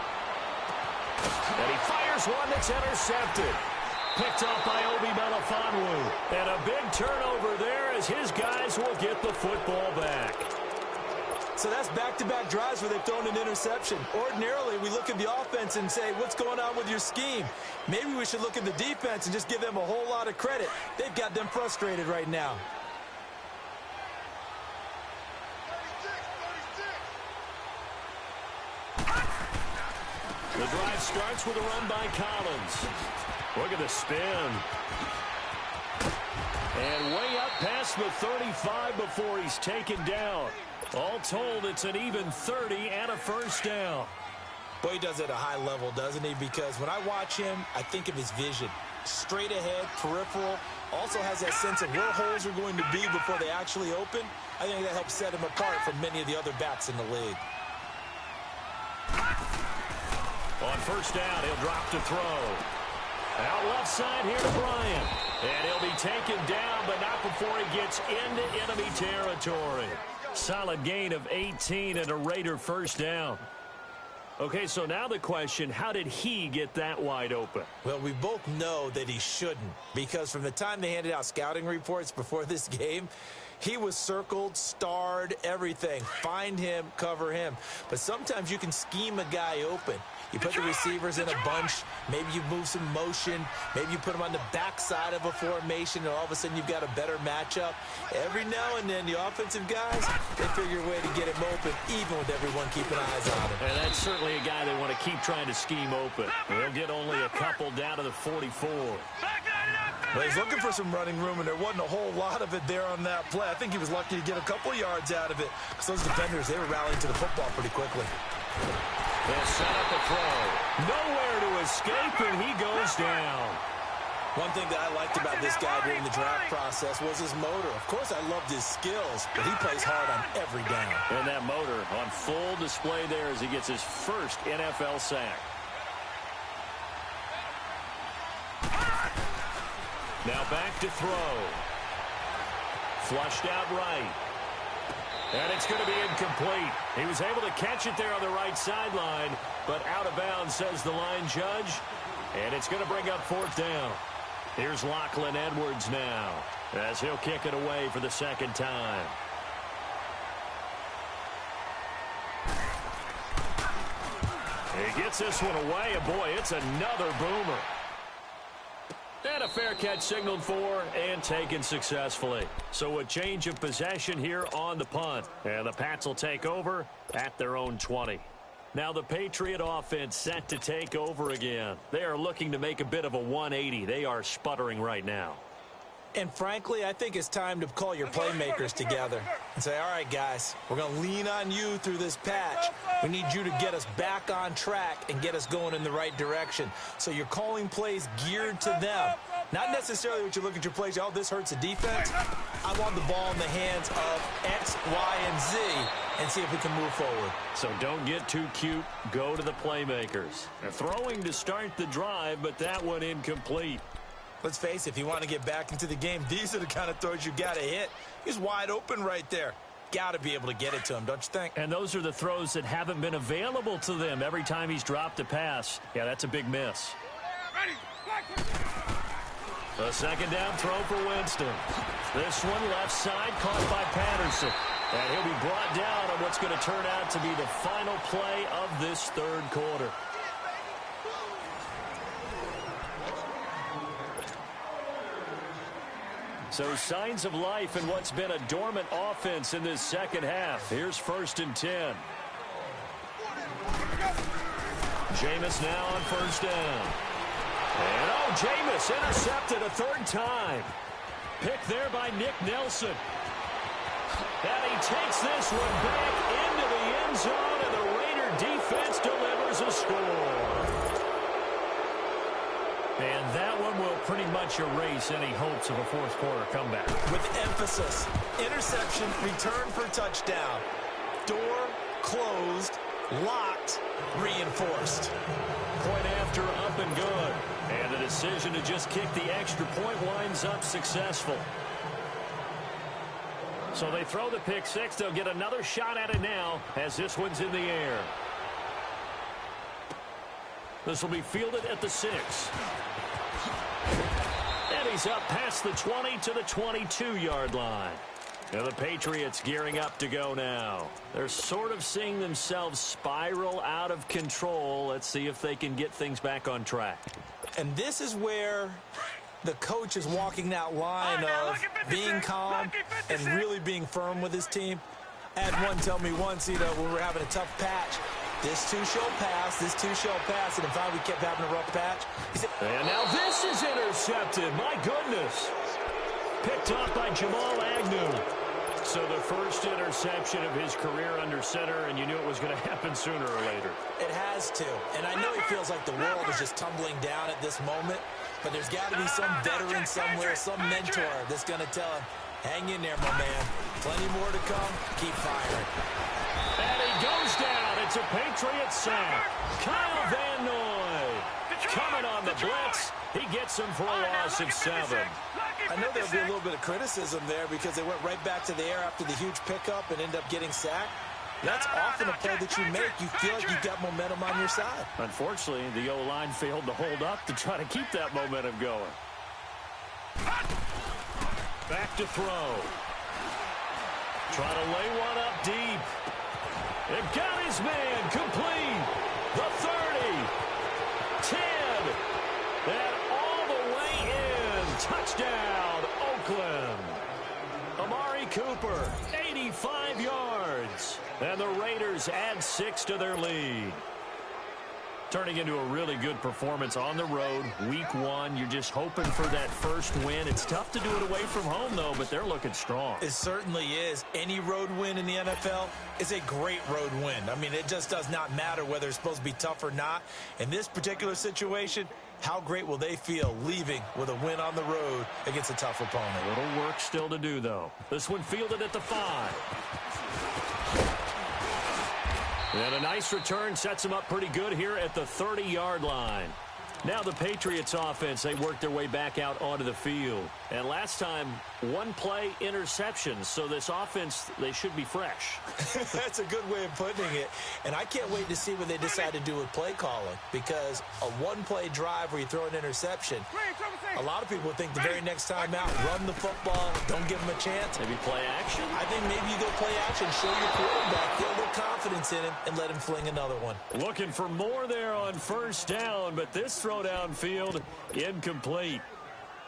S1: And he fires one that's intercepted. Picked off by Obi Melifonwu. And a big turnover there as his guys will get the football back.
S2: So that's back-to-back drives where they've thrown an interception. Ordinarily, we look at the offense and say, what's going on with your scheme? Maybe we should look at the defense and just give them a whole lot of credit. They've got them frustrated right now.
S1: The drive starts with a run by Collins. Look at the spin. And way up past the 35 before he's taken down. All told, it's an even 30 and a first down.
S2: Boy, he does it at a high level, doesn't he? Because when I watch him, I think of his vision. Straight ahead, peripheral. Also has that sense of where holes are going to be before they actually open. I think that helps set him apart from many of the other backs in the league.
S1: On first down, he'll drop to throw. Out left side here to Bryant. And he'll be taken down, but not before he gets into enemy territory. Solid gain of 18 and a Raider first down. Okay, so now the question, how did he get that wide open?
S2: Well, we both know that he shouldn't, because from the time they handed out scouting reports before this game, he was circled, starred, everything. Find him, cover him. But sometimes you can scheme a guy open. You put the receivers in a bunch. Maybe you move some motion. Maybe you put them on the backside of a formation, and all of a sudden you've got a better matchup. Every now and then, the offensive guys, they figure a way to get him open, even with everyone keeping eyes on him.
S1: And that's certainly a guy they want to keep trying to scheme open. They'll get only a couple down to the 44.
S2: Well, he's looking for some running room, and there wasn't a whole lot of it there on that play. I think he was lucky to get a couple yards out of it, because those defenders, they were rallying to the football pretty quickly.
S1: They'll set up a throw. Nowhere to escape, and he goes down.
S2: One thing that I liked about this guy during the draft process was his motor. Of course, I loved his skills, but he plays hard on every down.
S1: And that motor on full display there as he gets his first NFL sack. Now back to throw. Flushed out right. And it's going to be incomplete. He was able to catch it there on the right sideline, but out of bounds, says the line judge. And it's going to bring up fourth down. Here's Lachlan Edwards now, as he'll kick it away for the second time. He gets this one away, and boy, it's another boomer. And a fair catch signaled for and taken successfully. So a change of possession here on the punt. And the Pats will take over at their own 20. Now the Patriot offense set to take over again. They are looking to make a bit of a 180. They are sputtering right now.
S2: And frankly, I think it's time to call your playmakers together and say, all right, guys, we're going to lean on you through this patch. We need you to get us back on track and get us going in the right direction. So you're calling plays geared to them. Not necessarily what you look at your plays, oh, this hurts the defense. I want the ball in the hands of X, Y, and Z and see if we can move forward.
S1: So don't get too cute. Go to the playmakers. They're throwing to start the drive, but that one incomplete.
S2: Let's face it, if you want to get back into the game, these are the kind of throws you got to hit. He's wide open right there. Got to be able to get it to him, don't you think?
S1: And those are the throws that haven't been available to them every time he's dropped a pass. Yeah, that's a big miss. A second down throw for Winston. This one left side caught by Patterson. And he'll be brought down on what's going to turn out to be the final play of this third quarter. So signs of life in what's been a dormant offense in this second half. Here's 1st and 10. Jameis now on first down. And Jameis intercepted a third time. Picked there by Nick Nelson. And he takes this one back into the end zone, and the Raider defense delivers a score. And that one will pretty much erase any hopes of a fourth quarter comeback.
S2: With emphasis, interception, return for touchdown. Door closed, locked, reinforced.
S1: Point after, up and good. And the decision to just kick the extra point winds up successful. So they throw the pick six. They'll get another shot at it now as this one's in the air. This will be fielded at the 6. And he's up past the 20 to the 22-yard line. Now the Patriots gearing up to go now. They're sort of seeing themselves spiral out of control. Let's see if they can get things back on track.
S2: And this is where the coach is walking that line of being calm and really being firm with his team. I had one tell me once, when we were having a tough patch, this too shall pass, this too shall pass, and in fact we kept having a rough patch. He said,
S1: and now this is intercepted. My goodness. Picked off by Jamal Agnew. So the first interception of his career under center, and you knew it was going to happen sooner or later.
S2: It has to. And I know he feels like the world is just tumbling down at this moment, but there's got to be some veteran somewhere, some mentor that's going to tell him, hang in there, my man. Plenty more to come. Keep firing.
S1: And he goes down. It's a Patriot sack. Kyle Van Noy coming on the blitz. He gets him for a loss of 7.
S2: I know there'll be a little bit of criticism there because they went right back to the air after the huge pickup and ended up getting sacked. That's often a play that you make. You feel like you've got momentum on your side.
S1: Unfortunately, the O-line failed to hold up to try to keep that momentum going. Back to throw. Try to lay one up deep. It got his man complete. The 30. 10. And all the way in. Touchdown, Oakland. Amari Cooper, 85 yards. And the Raiders add 6 to their lead. Turning into a really good performance on the road. Week 1, you're just hoping for that first win. It's tough to do it away from home, though, but they're looking strong.
S2: It certainly is. Any road win in the NFL is a great road win. I mean, it just does not matter whether it's supposed to be tough or not. In this particular situation, how great will they feel leaving with a win on the road against a tough opponent?
S1: A little work still to do, though. This one fielded at the 5. And a nice return sets them up pretty good here at the 30-yard line. Now the Patriots offense, they work their way back out onto the field. And last time, one-play interceptions. So this offense, they should be fresh.
S2: That's a good way of putting it. And I can't wait to see what they decide to do with play calling. Because a one-play drive where you throw an interception, a lot of people think the very next time out, run the football, don't give them a chance.
S1: Maybe play action?
S2: I think maybe you go play action, show your quarterback, get a little confidence in him, and let him fling another one.
S1: Looking for more there on first down, but this throw downfield incomplete.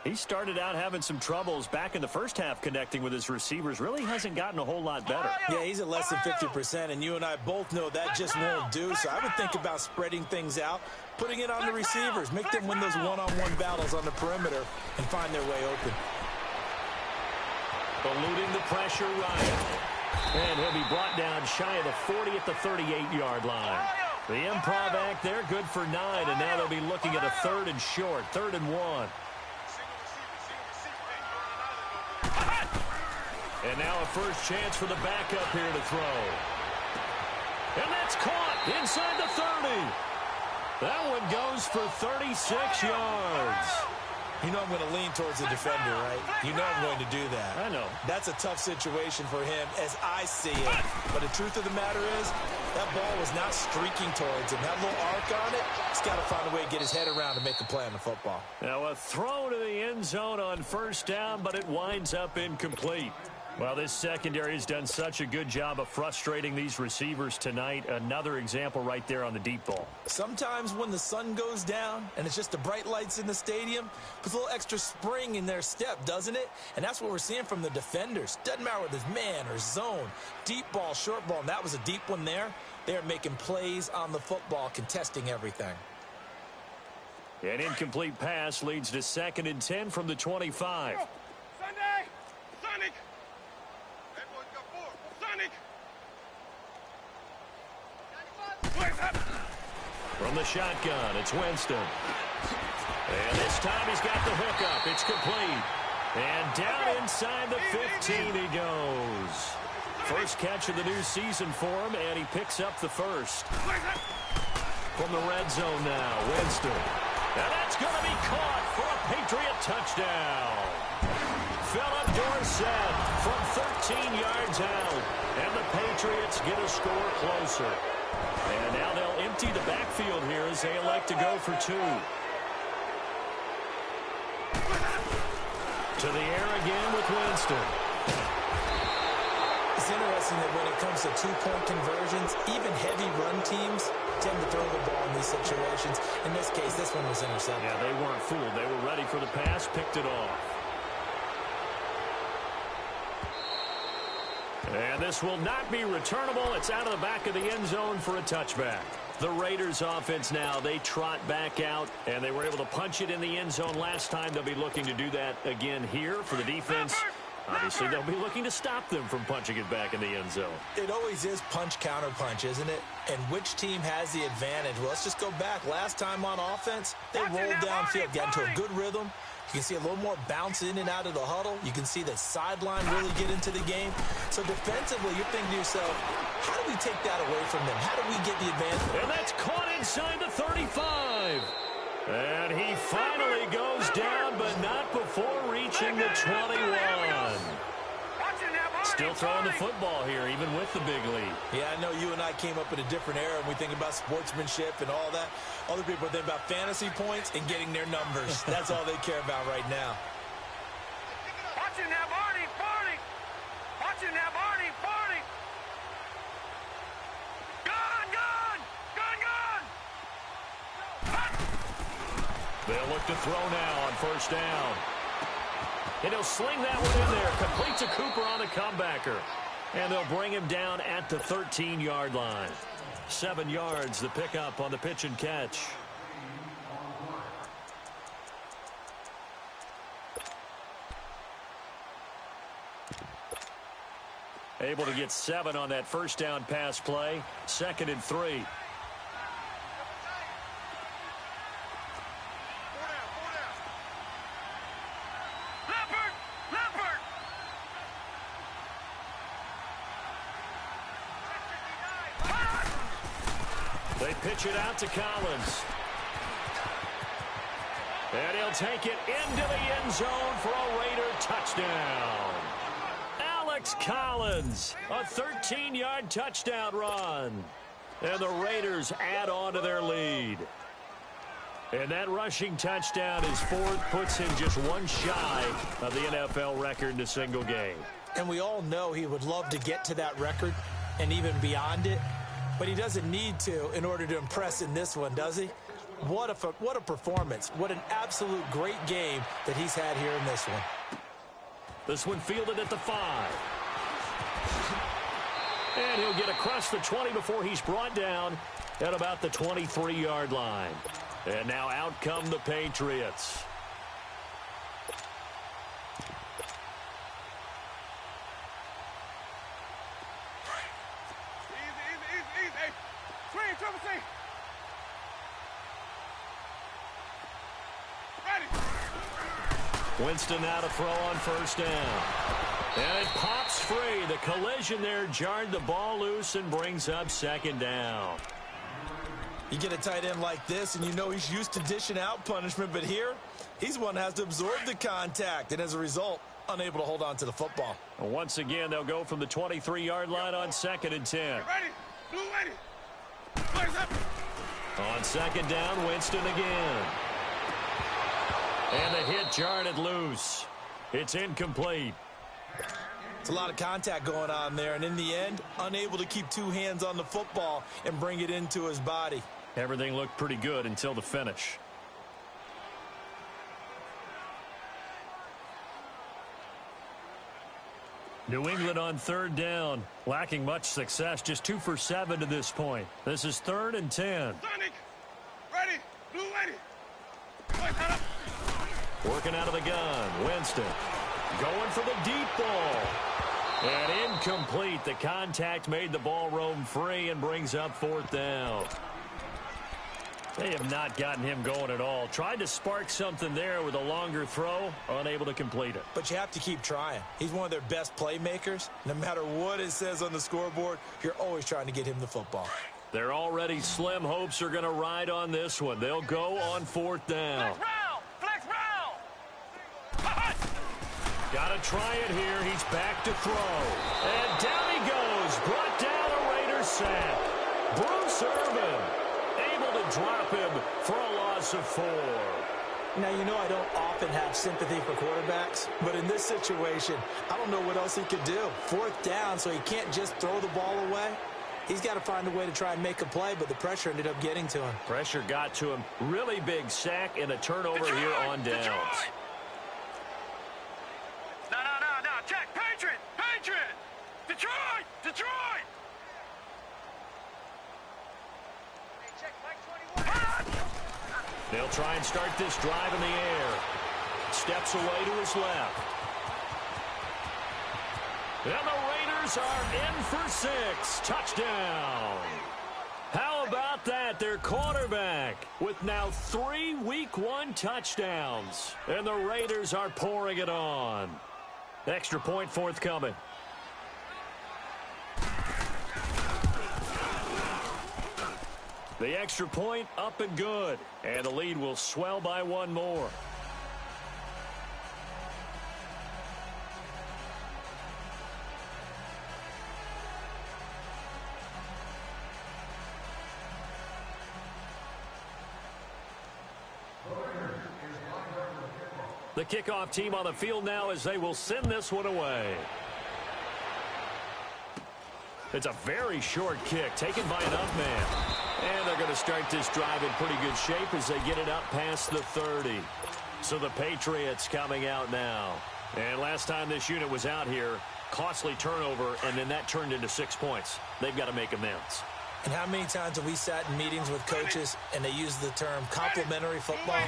S1: He started out having some troubles back in the first half connecting with his receivers. Really hasn't gotten a whole lot better.
S2: Yeah, he's at less than 50%, and you and I both know that just won't do. So I would think about spreading things out, putting it on the receivers, make them win those one-on-one battles on the perimeter, and find their way open.
S1: Eluding the pressure, Ryan. And he'll be brought down shy of the 40 at the 38-yard line. The improv act there, good for 9, and now they'll be looking at a 3rd and short, 3rd and 1. And now a first chance for the backup here to throw. And that's caught inside the 30. That one goes for 36 yards.
S2: You know I'm going to lean towards the defender, right? You know I'm going to do that.
S1: I know.
S2: That's a tough situation for him as I see it. But the truth of the matter is, that ball was not streaking towards him. That little arc on it, he's got to find a way to get his head around and make a play on the football.
S1: Now a throw to the end zone on first down, but it winds up incomplete. Well, this secondary has done such a good job of frustrating these receivers tonight. Another example right there on the deep ball.
S2: Sometimes when the sun goes down and it's just the bright lights in the stadium, puts a little extra spring in their step, doesn't it? And that's what we're seeing from the defenders. Doesn't matter whether it's man or zone, deep ball, short ball, and that was a deep one there. They're making plays on the football, contesting everything.
S1: An incomplete pass leads to 2nd and 10 from the 25.
S3: Sunday! Sonic!
S1: From the shotgun, it's Winston. And this time he's got the hook up. It's complete. And down inside the 15 he goes. First catch of the new season for him, and he picks up the first. From the red zone now, Winston. And that's going to be caught for a Patriot touchdown. Philip Dorsett from 13 yards out. And the Patriots get a score closer. And now they'll empty the backfield here as they elect to go for 2. To the air again with Winston.
S2: It's interesting that when it comes to two-point conversions, even heavy run teams tend to throw the ball in these situations. In this case, this one was intercepted.
S1: Yeah, they weren't fooled. They were ready for the pass, picked it off. And this will not be returnable. It's out of the back of the end zone for a touchback. The Raiders offense now, they trot back out, and they were able to punch it in the end zone last time. They'll be looking to do that again here for the defense. Obviously, they'll be looking to stop them from punching it back in the end zone.
S2: It always is punch, counter punch, isn't it? And which team has the advantage? Well, let's just go back. Last time on offense, they rolled downfield, got into a good rhythm. You can see a little more bounce in and out of the huddle. You can see the sideline really get into the game. So defensively, you're thinking to yourself, how do we take that away from them? How do we get the advantage?
S1: And that's caught inside the 35. And he finally goes down, but not before reaching the 21. Still throwing the football here, even with the big lead.
S2: Yeah, I know you and I came up in a different era, and we think about sportsmanship and all that. Other people think about fantasy points and getting their numbers. That's all they care about right now.
S3: Watch it now, Barney, Barney. Watch it now, Barney, Barney. Gone, gone, gone, gone.
S1: They'll look to throw now on first down. And he'll sling that one in there. Complete to Cooper on the comebacker. And they'll bring him down at the 13-yard line. 7 yards, the pickup on the pitch and catch. Able to get 7 on that first down pass play. 2nd and 3. They pitch it out to Collins. And he'll take it into the end zone for a Raider touchdown. Alex Collins, a 13-yard touchdown run. And the Raiders add on to their lead. And that rushing touchdown is 4th, puts him just one shy of the NFL record in a single game.
S2: And we all know he would love to get to that record and even beyond it. But he doesn't need to in order to impress in this one, does he? What a performance. What an absolute great game that he's had here in this one.
S1: This one fielded at the 5. And he'll get across the 20 before he's brought down at about the 23-yard line. And now out come the Patriots. Winston now to throw on first down. And it pops free. The collision there jarred the ball loose and brings up 2nd down.
S2: You get a tight end like this, and you know he's used to dishing out punishment, but here, he's one that has to absorb the contact, and as a result, unable to hold on to the football.
S1: Once again, they'll go from the 23-yard line on 2nd and 10.
S3: Ready? Blue ready. Flags up.
S1: On 2nd down, Winston again. And the hit jarred it loose. It's incomplete.
S2: It's a lot of contact going on there, and in the end, unable to keep 2 hands on the football and bring it into his body.
S1: Everything looked pretty good until the finish. New England on 3rd down, lacking much success, just 2 for 7 to this point. This is 3rd and 10.
S3: Sonic. Ready. Blue ready. Flags up.
S1: Working out of the gun, Winston going for the deep ball. And incomplete. The contact made the ball roam free and brings up 4th down. They have not gotten him going at all. Tried to spark something there with a longer throw, unable to complete it.
S2: But you have to keep trying. He's one of their best playmakers. No matter what it says on the scoreboard, you're always trying to get him the football.
S1: Their already slim hopes are going to ride on this one. They'll go on 4th down.
S3: Flex Brown.
S1: Got to try it here. He's back to throw. And down he goes. Brought down a Raiders sack. Bruce Irvin able to drop him for a loss of 4.
S2: Now, you know I don't often have sympathy for quarterbacks, but in this situation, I don't know what else he could do. 4th down, so he can't just throw the ball away. He's got to find a way to try and make a play, but the pressure ended up getting to him.
S1: Pressure got to him. Really big sack and a turnover here on downs.
S3: No. Check. Patriot. Detroit.
S1: They'll try and start this drive in the air. Steps away to his left. And the Raiders are in for 6. Touchdown. How about that? Their quarterback with now 3 Week 1 touchdowns. And the Raiders are pouring it on. Extra point forthcoming. The extra point up and good. And the lead will swell by one more. The kickoff team on the field now as they will send this one away. It's a very short kick taken by an up man. And they're going to start this drive in pretty good shape as they get it up past the 30. So the Patriots coming out now. And last time this unit was out here, costly turnover, and then that turned into 6 points. They've got to make amends.
S2: And how many times have we sat in meetings with coaches and they use the term complementary football?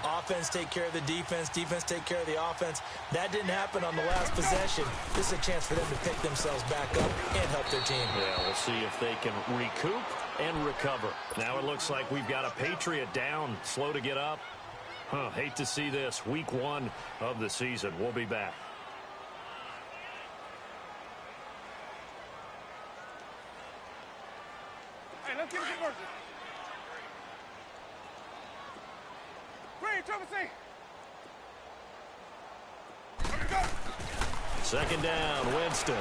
S2: Offense take care of the defense, defense take care of the offense. That didn't happen on the last possession. This is a chance for them to pick themselves back up and help their team.
S1: Yeah, we'll see if they can recoup and recover. Now it looks like we've got a Patriot down, slow to get up. Hate to see this. Week 1 of the season. We'll be back.
S3: Let's get it working. Green, trouble C.
S1: Second down, Winston.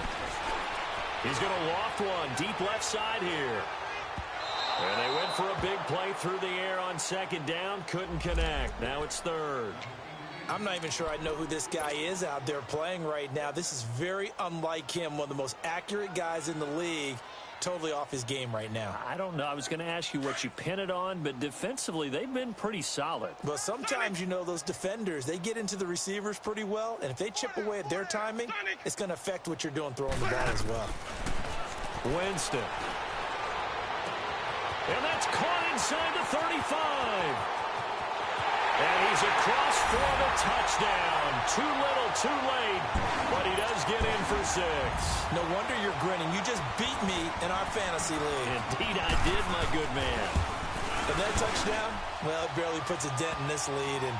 S1: He's going to loft one deep left side here. And they went for a big play through the air on second down. Couldn't connect. Now it's third.
S2: I'm not even sure I know who this guy is out there playing right now. This is very unlike him, one of the most accurate guys in the league. Totally off his game right now.
S1: I don't know. I was going to ask you what you pin it on, but defensively, they've been pretty solid.
S2: But sometimes, you know, those defenders, they get into the receivers pretty well, and if they chip away at their timing, it's going to affect what you're doing throwing the ball as well.
S1: Winston. And that's caught inside the 35. And he's across for the touchdown. Too little, too late. But he does get in for 6.
S2: No wonder you're grinning. You just beat me in our fantasy league.
S1: Indeed I did, my good man.
S2: And that touchdown, well, it barely puts a dent in this lead. And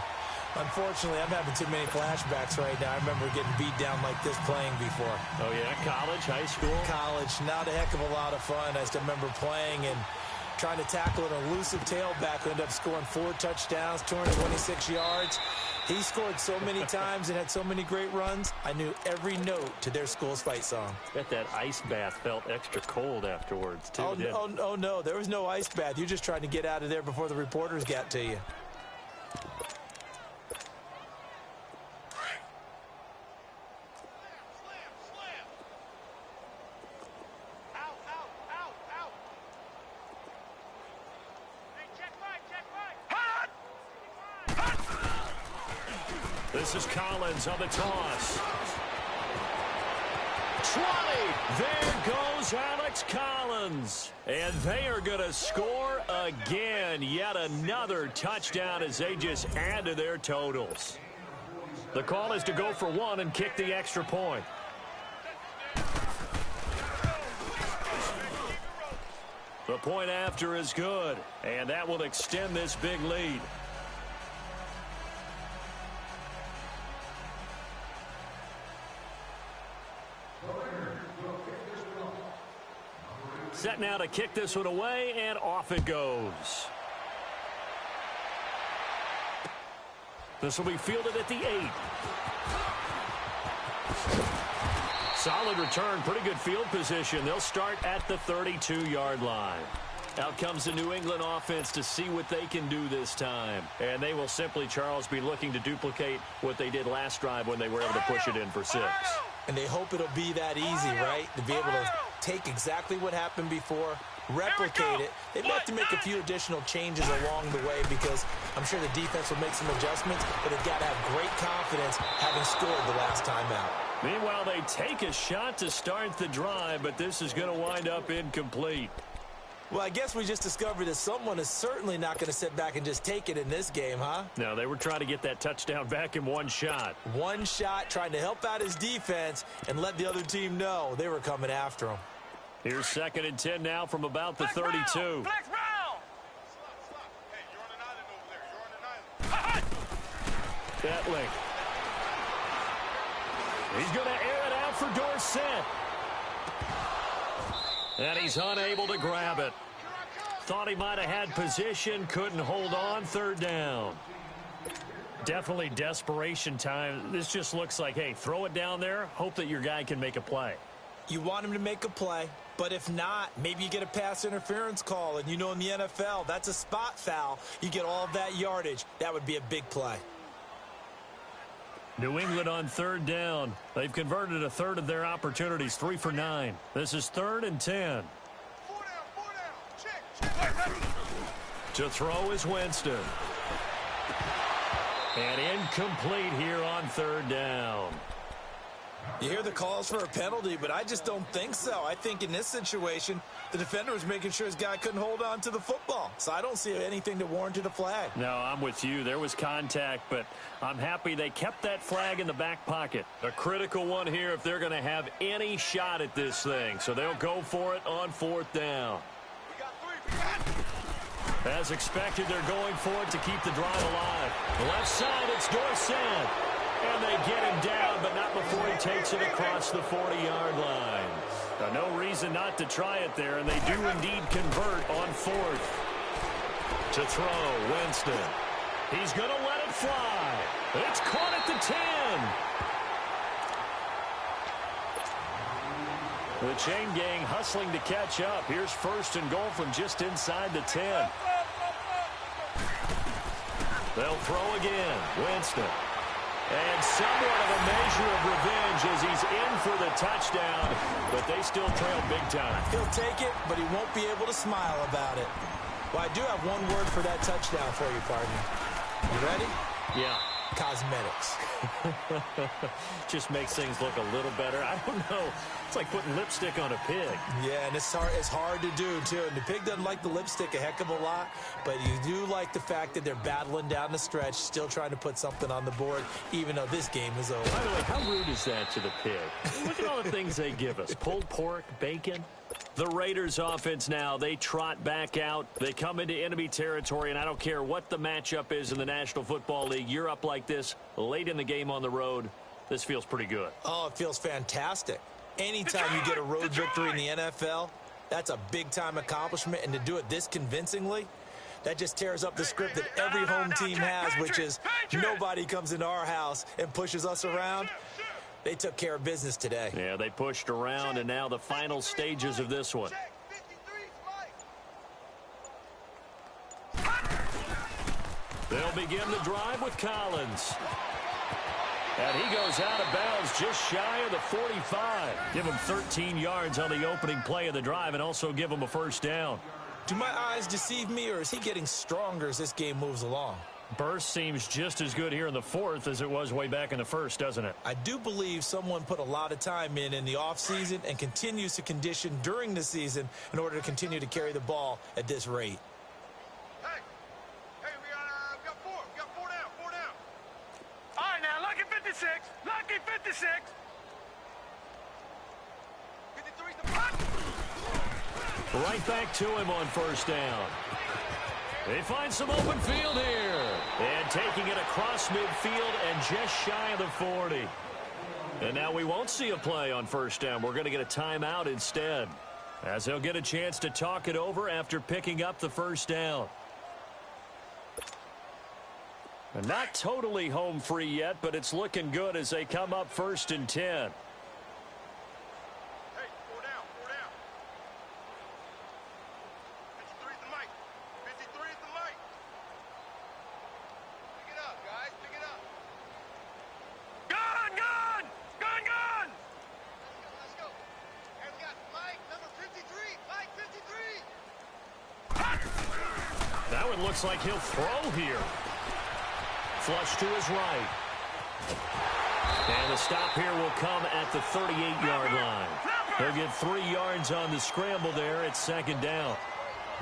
S2: unfortunately, I'm having too many flashbacks right now. I remember getting beat down like this playing before.
S1: Oh, yeah? College, high school?
S2: College. Not a heck of a lot of fun. I still remember playing and trying to tackle an elusive tailback who ended up scoring 4 touchdowns, 226 yards. He scored so many times and had so many great runs, I knew every note to their school's fight song.
S1: Bet that ice bath felt extra cold afterwards, too.
S2: Oh, no, there was no ice bath. You just tried to get out of there before the reporters got to you.
S1: This is Collins on the toss. 20. There goes Alex Collins. And they are going to score again. Yet another touchdown as they just add to their totals. The call is to go for 1 and kick the extra point. The point after is good. And that will extend this big lead. Set now to kick this one away, and off it goes. This will be fielded at the 8. Solid return, pretty good field position. They'll start at the 32-yard line. Out comes the New England offense to see what they can do this time. And they will simply, Charles, be looking to duplicate what they did last drive when they were able to push it in for 6.
S2: And they hope it'll be that easy, right? To be able to take exactly what happened before, replicate it. They've got to make a few additional changes along the way because I'm sure the defense will make some adjustments, but they've got to have great confidence having scored the last time out.
S1: Meanwhile, they take a shot to start the drive, but this is going to wind up incomplete.
S2: Well, I guess we just discovered that someone is certainly not going to sit back and just take it in this game, huh?
S1: No, they were trying to get that touchdown back in one shot.
S2: One shot, trying to help out his defense and let the other team know they were coming after him.
S1: Here's 2nd and 10 now from about the 32.
S3: Flex round! Hey, you're on an island over there. You're on an island.
S1: Betling. He's going to air it out for Dorsett. And he's unable to grab it. Thought he might have had position, couldn't hold on, third down. Definitely desperation time. This just looks like, hey, throw it down there, hope that your guy can make a play.
S2: You want him to make a play, but if not, maybe you get a pass interference call, and you know in the NFL, that's a spot foul. You get all of that yardage. That would be a big play.
S1: New England on third down. They've converted a third of their opportunities, 3 for 9. This is 3rd and 10.
S3: 4 down. Check.
S1: To throw is Winston. And incomplete here on third down.
S2: You hear the calls for a penalty, but I just don't think so. I think in this situation, the defender was making sure his guy couldn't hold on to the football. So I don't see anything to warrant a flag.
S1: No, I'm with you. There was contact, but I'm happy they kept that flag in the back pocket. A critical one here if they're going to have any shot at this thing. So they'll go for it on 4th down.
S3: We got 3.
S1: As expected, they're going for it to keep the drive alive. The left side, it's Dorsett. And they get him down, but not before he takes it across the 40-yard line. Now, no reason not to try it there, and they do indeed convert on 4th. To throw, Winston. He's going to let it fly. It's caught at the 10. The chain gang hustling to catch up. Here's 1st and goal from just inside the 10. They'll throw again. Winston. And somewhat of a measure of revenge as he's in for the touchdown, but they still trail big time.
S2: He'll take it, but he won't be able to smile about it. Well, I do have one word for that touchdown for you, partner. You ready?
S1: Yeah.
S2: Cosmetics.
S1: Just makes things look a little better. I don't know. It's like putting lipstick on a pig.
S2: Yeah, and it's hard to do, too. And the pig doesn't like the lipstick a heck of a lot, but you do like the fact that they're battling down the stretch, still trying to put something on the board, even though this game is over.
S1: By the way, how rude is that to the pig? Look at all the things they give us. Pulled pork, bacon. The Raiders offense now, they trot back out. They come into enemy territory, and I don't care what the matchup is in the National Football League. You're up like this late in the game on the road. This feels pretty good.
S2: Oh, it feels fantastic. Anytime you get a road victory in the NFL, that's a big-time accomplishment, and to do it this convincingly, that just tears up the script that every home team has, which is nobody comes into our house and pushes us around. They took care of business today.
S1: Yeah, they pushed around, and now the final stages of this one. They'll begin the drive with Collins. And he goes out of bounds just shy of the 45. Give him 13 yards on the opening play of the drive and also give him a 1st down.
S2: Do my eyes deceive me, or is he getting stronger as this game moves along?
S1: Burst seems just as good here in the 4th as it was way back in the 1st, doesn't it?
S2: I do believe someone put a lot of time in the offseason and continues to condition during the season in order to continue to carry the ball at this rate.
S3: Hey, we got 4. We got 4 down. 4 down. All right, now, lucky 56. Lucky 56. 53's the punt.
S1: Right back to him on 1st down. They find some open field here. And taking it across midfield and just shy of the 40. And now we won't see a play on 1st down. We're going to get a timeout instead, as they'll get a chance to talk it over after picking up the 1st down. And not totally home free yet, but it's looking good as they come up 1st and 10.
S3: Hey, 4 down. 4 down. 53's the mic. 53's the mic. Pick it up, guys. Pick it up. Gun! Gun! Gun! Gun! Let's go. Hey, we got Mike, number 53. Mike, 53.
S1: That one looks like he'll throw here. Flush to his right. And the stop here will come at the 38-yard line. He'll get 3 yards on the scramble there. It's 2nd down.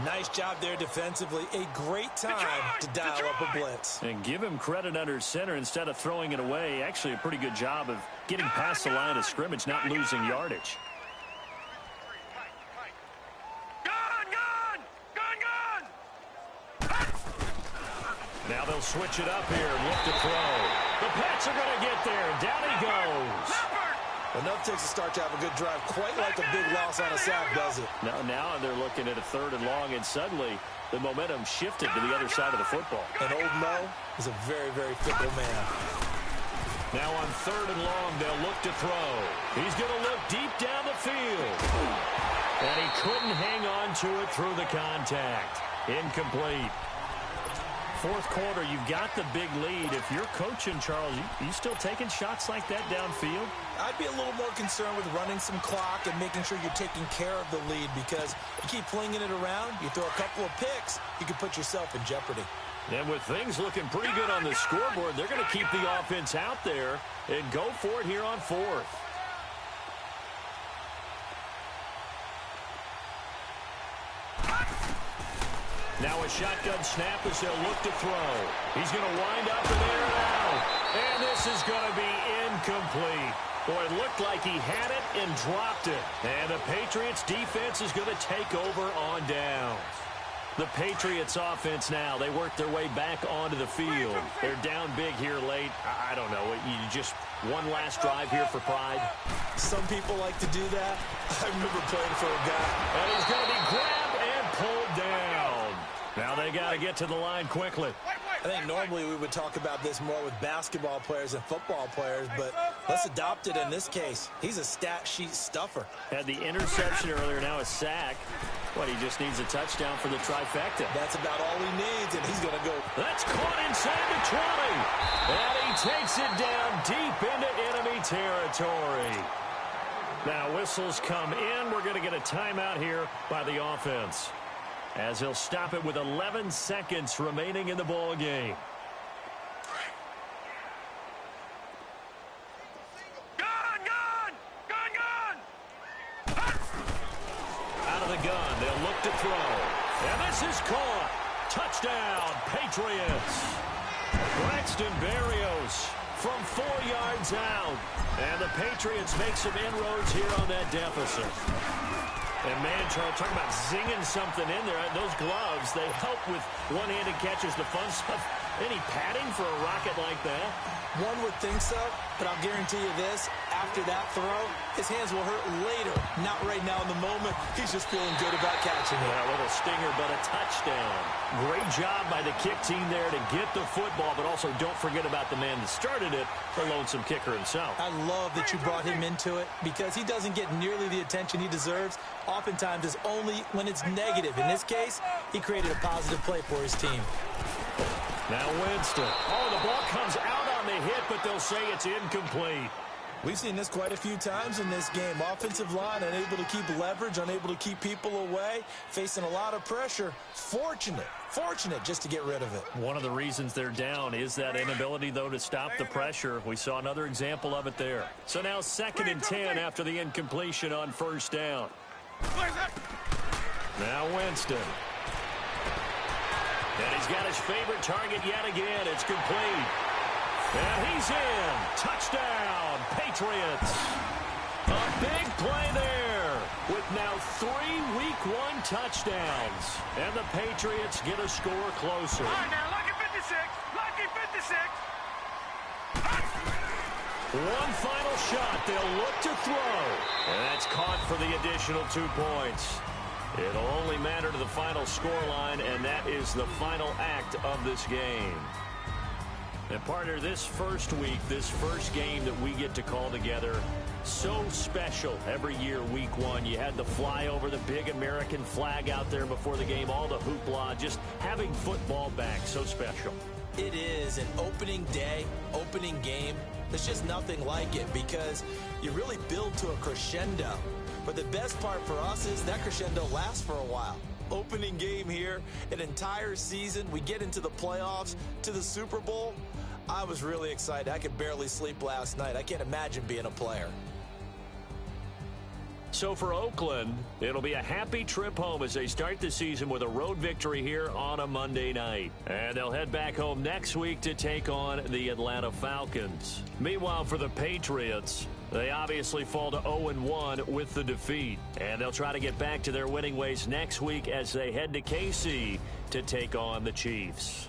S2: Nice job there defensively. A great time to dial up a blitz.
S1: And give him credit under center instead of throwing it away. Actually a pretty good job of getting past the line of scrimmage, not losing yardage. Now they'll switch it up here and look to throw. The Pats are going to get there. Down he goes.
S2: Enough takes to start to have a good drive. Quite like a big loss on a sack, does it?
S1: Now they're looking at a 3rd and long, and suddenly the momentum shifted to the other side of the football.
S2: And old Mo is a very, very fickle man.
S1: Now on 3rd and long, they'll look to throw. He's going to look deep down the field. And he couldn't hang on to it through the contact. Incomplete. 4th quarter, you've got the big lead. If you're coaching, Charles, you still taking shots like that downfield?
S2: I'd be a little more concerned with running some clock and making sure you're taking care of the lead, because you keep flinging it around, you throw a couple of picks, you can put yourself in jeopardy.
S1: And with things looking pretty good on the scoreboard, they're going to keep the offense out there and go for it here on 4th. Now a shotgun snap as they'll look to throw. He's going to wind up in there and out. And this is going to be incomplete. Boy, it looked like he had it and dropped it. And the Patriots defense is going to take over on downs. The Patriots offense now, they work their way back onto the field. They're down big here late. I don't know. You just one last drive here for pride.
S2: Some people like to do that. I remember playing for a guy.
S1: And he's going to be grabbed and pulled down. Now they got to get to the line quickly.
S2: I think normally we would talk about this more with basketball players and football players, but let's adopt it in this case. He's a stat sheet stuffer.
S1: Had the interception earlier, now a sack. What, he just needs a touchdown for the trifecta.
S2: That's about all he needs, and he's going to go.
S1: That's caught inside the 20. And he takes it down deep into enemy territory. Now whistles come in. We're going to get a timeout here by the offense, as he'll stop it with 11 seconds remaining in the ball game. Out of the gun, they'll look to throw. And this is caught. Touchdown, Patriots. Braxton Berrios from 4 yards out. And the Patriots make some inroads here on that deficit. And man, Charles, talking about zinging something in there. Those gloves, they help with one-handed catches, the fun stuff. Any padding for a rocket like that?
S2: One would think so, but I'll guarantee you this. After that throw, his hands will hurt later. Not right now in the moment. He's just feeling good about catching it.
S1: A little stinger, but a touchdown. Great job by the kick team there to get the football, but also don't forget about the man that started it, the lonesome kicker himself.
S2: I love that you brought him into it, because he doesn't get nearly the attention he deserves. Oftentimes it's only when it's negative. In this case, he created a positive play for his team.
S1: Now Winston. Oh, the ball comes out on the hit, but they'll say it's incomplete.
S2: We've seen this quite a few times in this game. Offensive line unable to keep leverage, unable to keep people away, facing a lot of pressure. Fortunate just to get rid of it.
S1: One of the reasons they're down is that inability, though, to stop the pressure. We saw another example of it there. So now 2nd and 10 after the incompletion on 1st down. Now Winston. And he's got his favorite target yet again. It's complete. And he's in. Touchdown, Patriots. A big play there with now 3 Week 1 touchdowns. And the Patriots get a score closer.
S3: All right, now, lucky 56. Lucky 56.
S1: One final shot. They'll look to throw. And that's caught for the additional 2 points. It'll only matter to the final scoreline, and that is the final act of this game. And partner, this first week, this first game that we get to call together, so special every year, Week 1. You had the flyover, the big American flag out there before the game, all the hoopla, just having football back, so special.
S2: It is an opening day, opening game. There's just nothing like it, because you really build to a crescendo. But the best part for us is that crescendo lasts for a while. Opening game here, an entire season. We get into the playoffs, to the Super Bowl. I was really excited. I could barely sleep last night. I can't imagine being a player.
S1: So for Oakland, it'll be a happy trip home as they start the season with a road victory here on a Monday night. And they'll head back home next week to take on the Atlanta Falcons. Meanwhile, for the Patriots, they obviously fall to 0-1 with the defeat. And they'll try to get back to their winning ways next week as they head to KC to take on the Chiefs.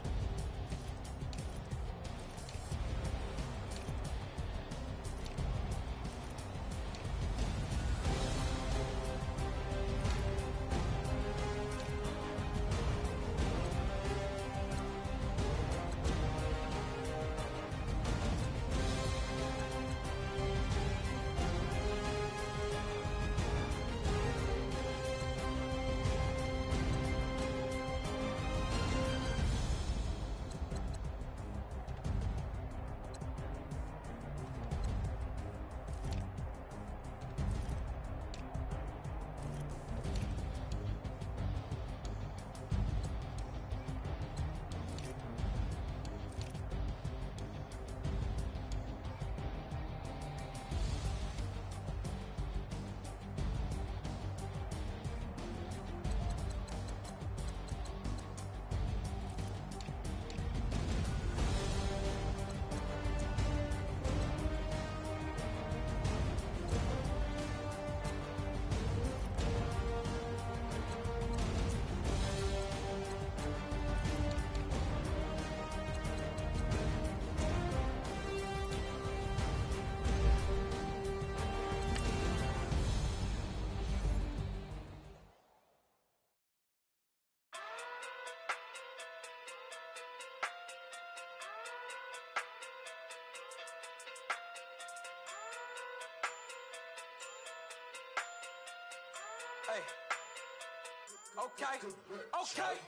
S4: Hey. Okay. Okay.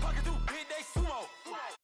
S4: Pocket through big day sumo.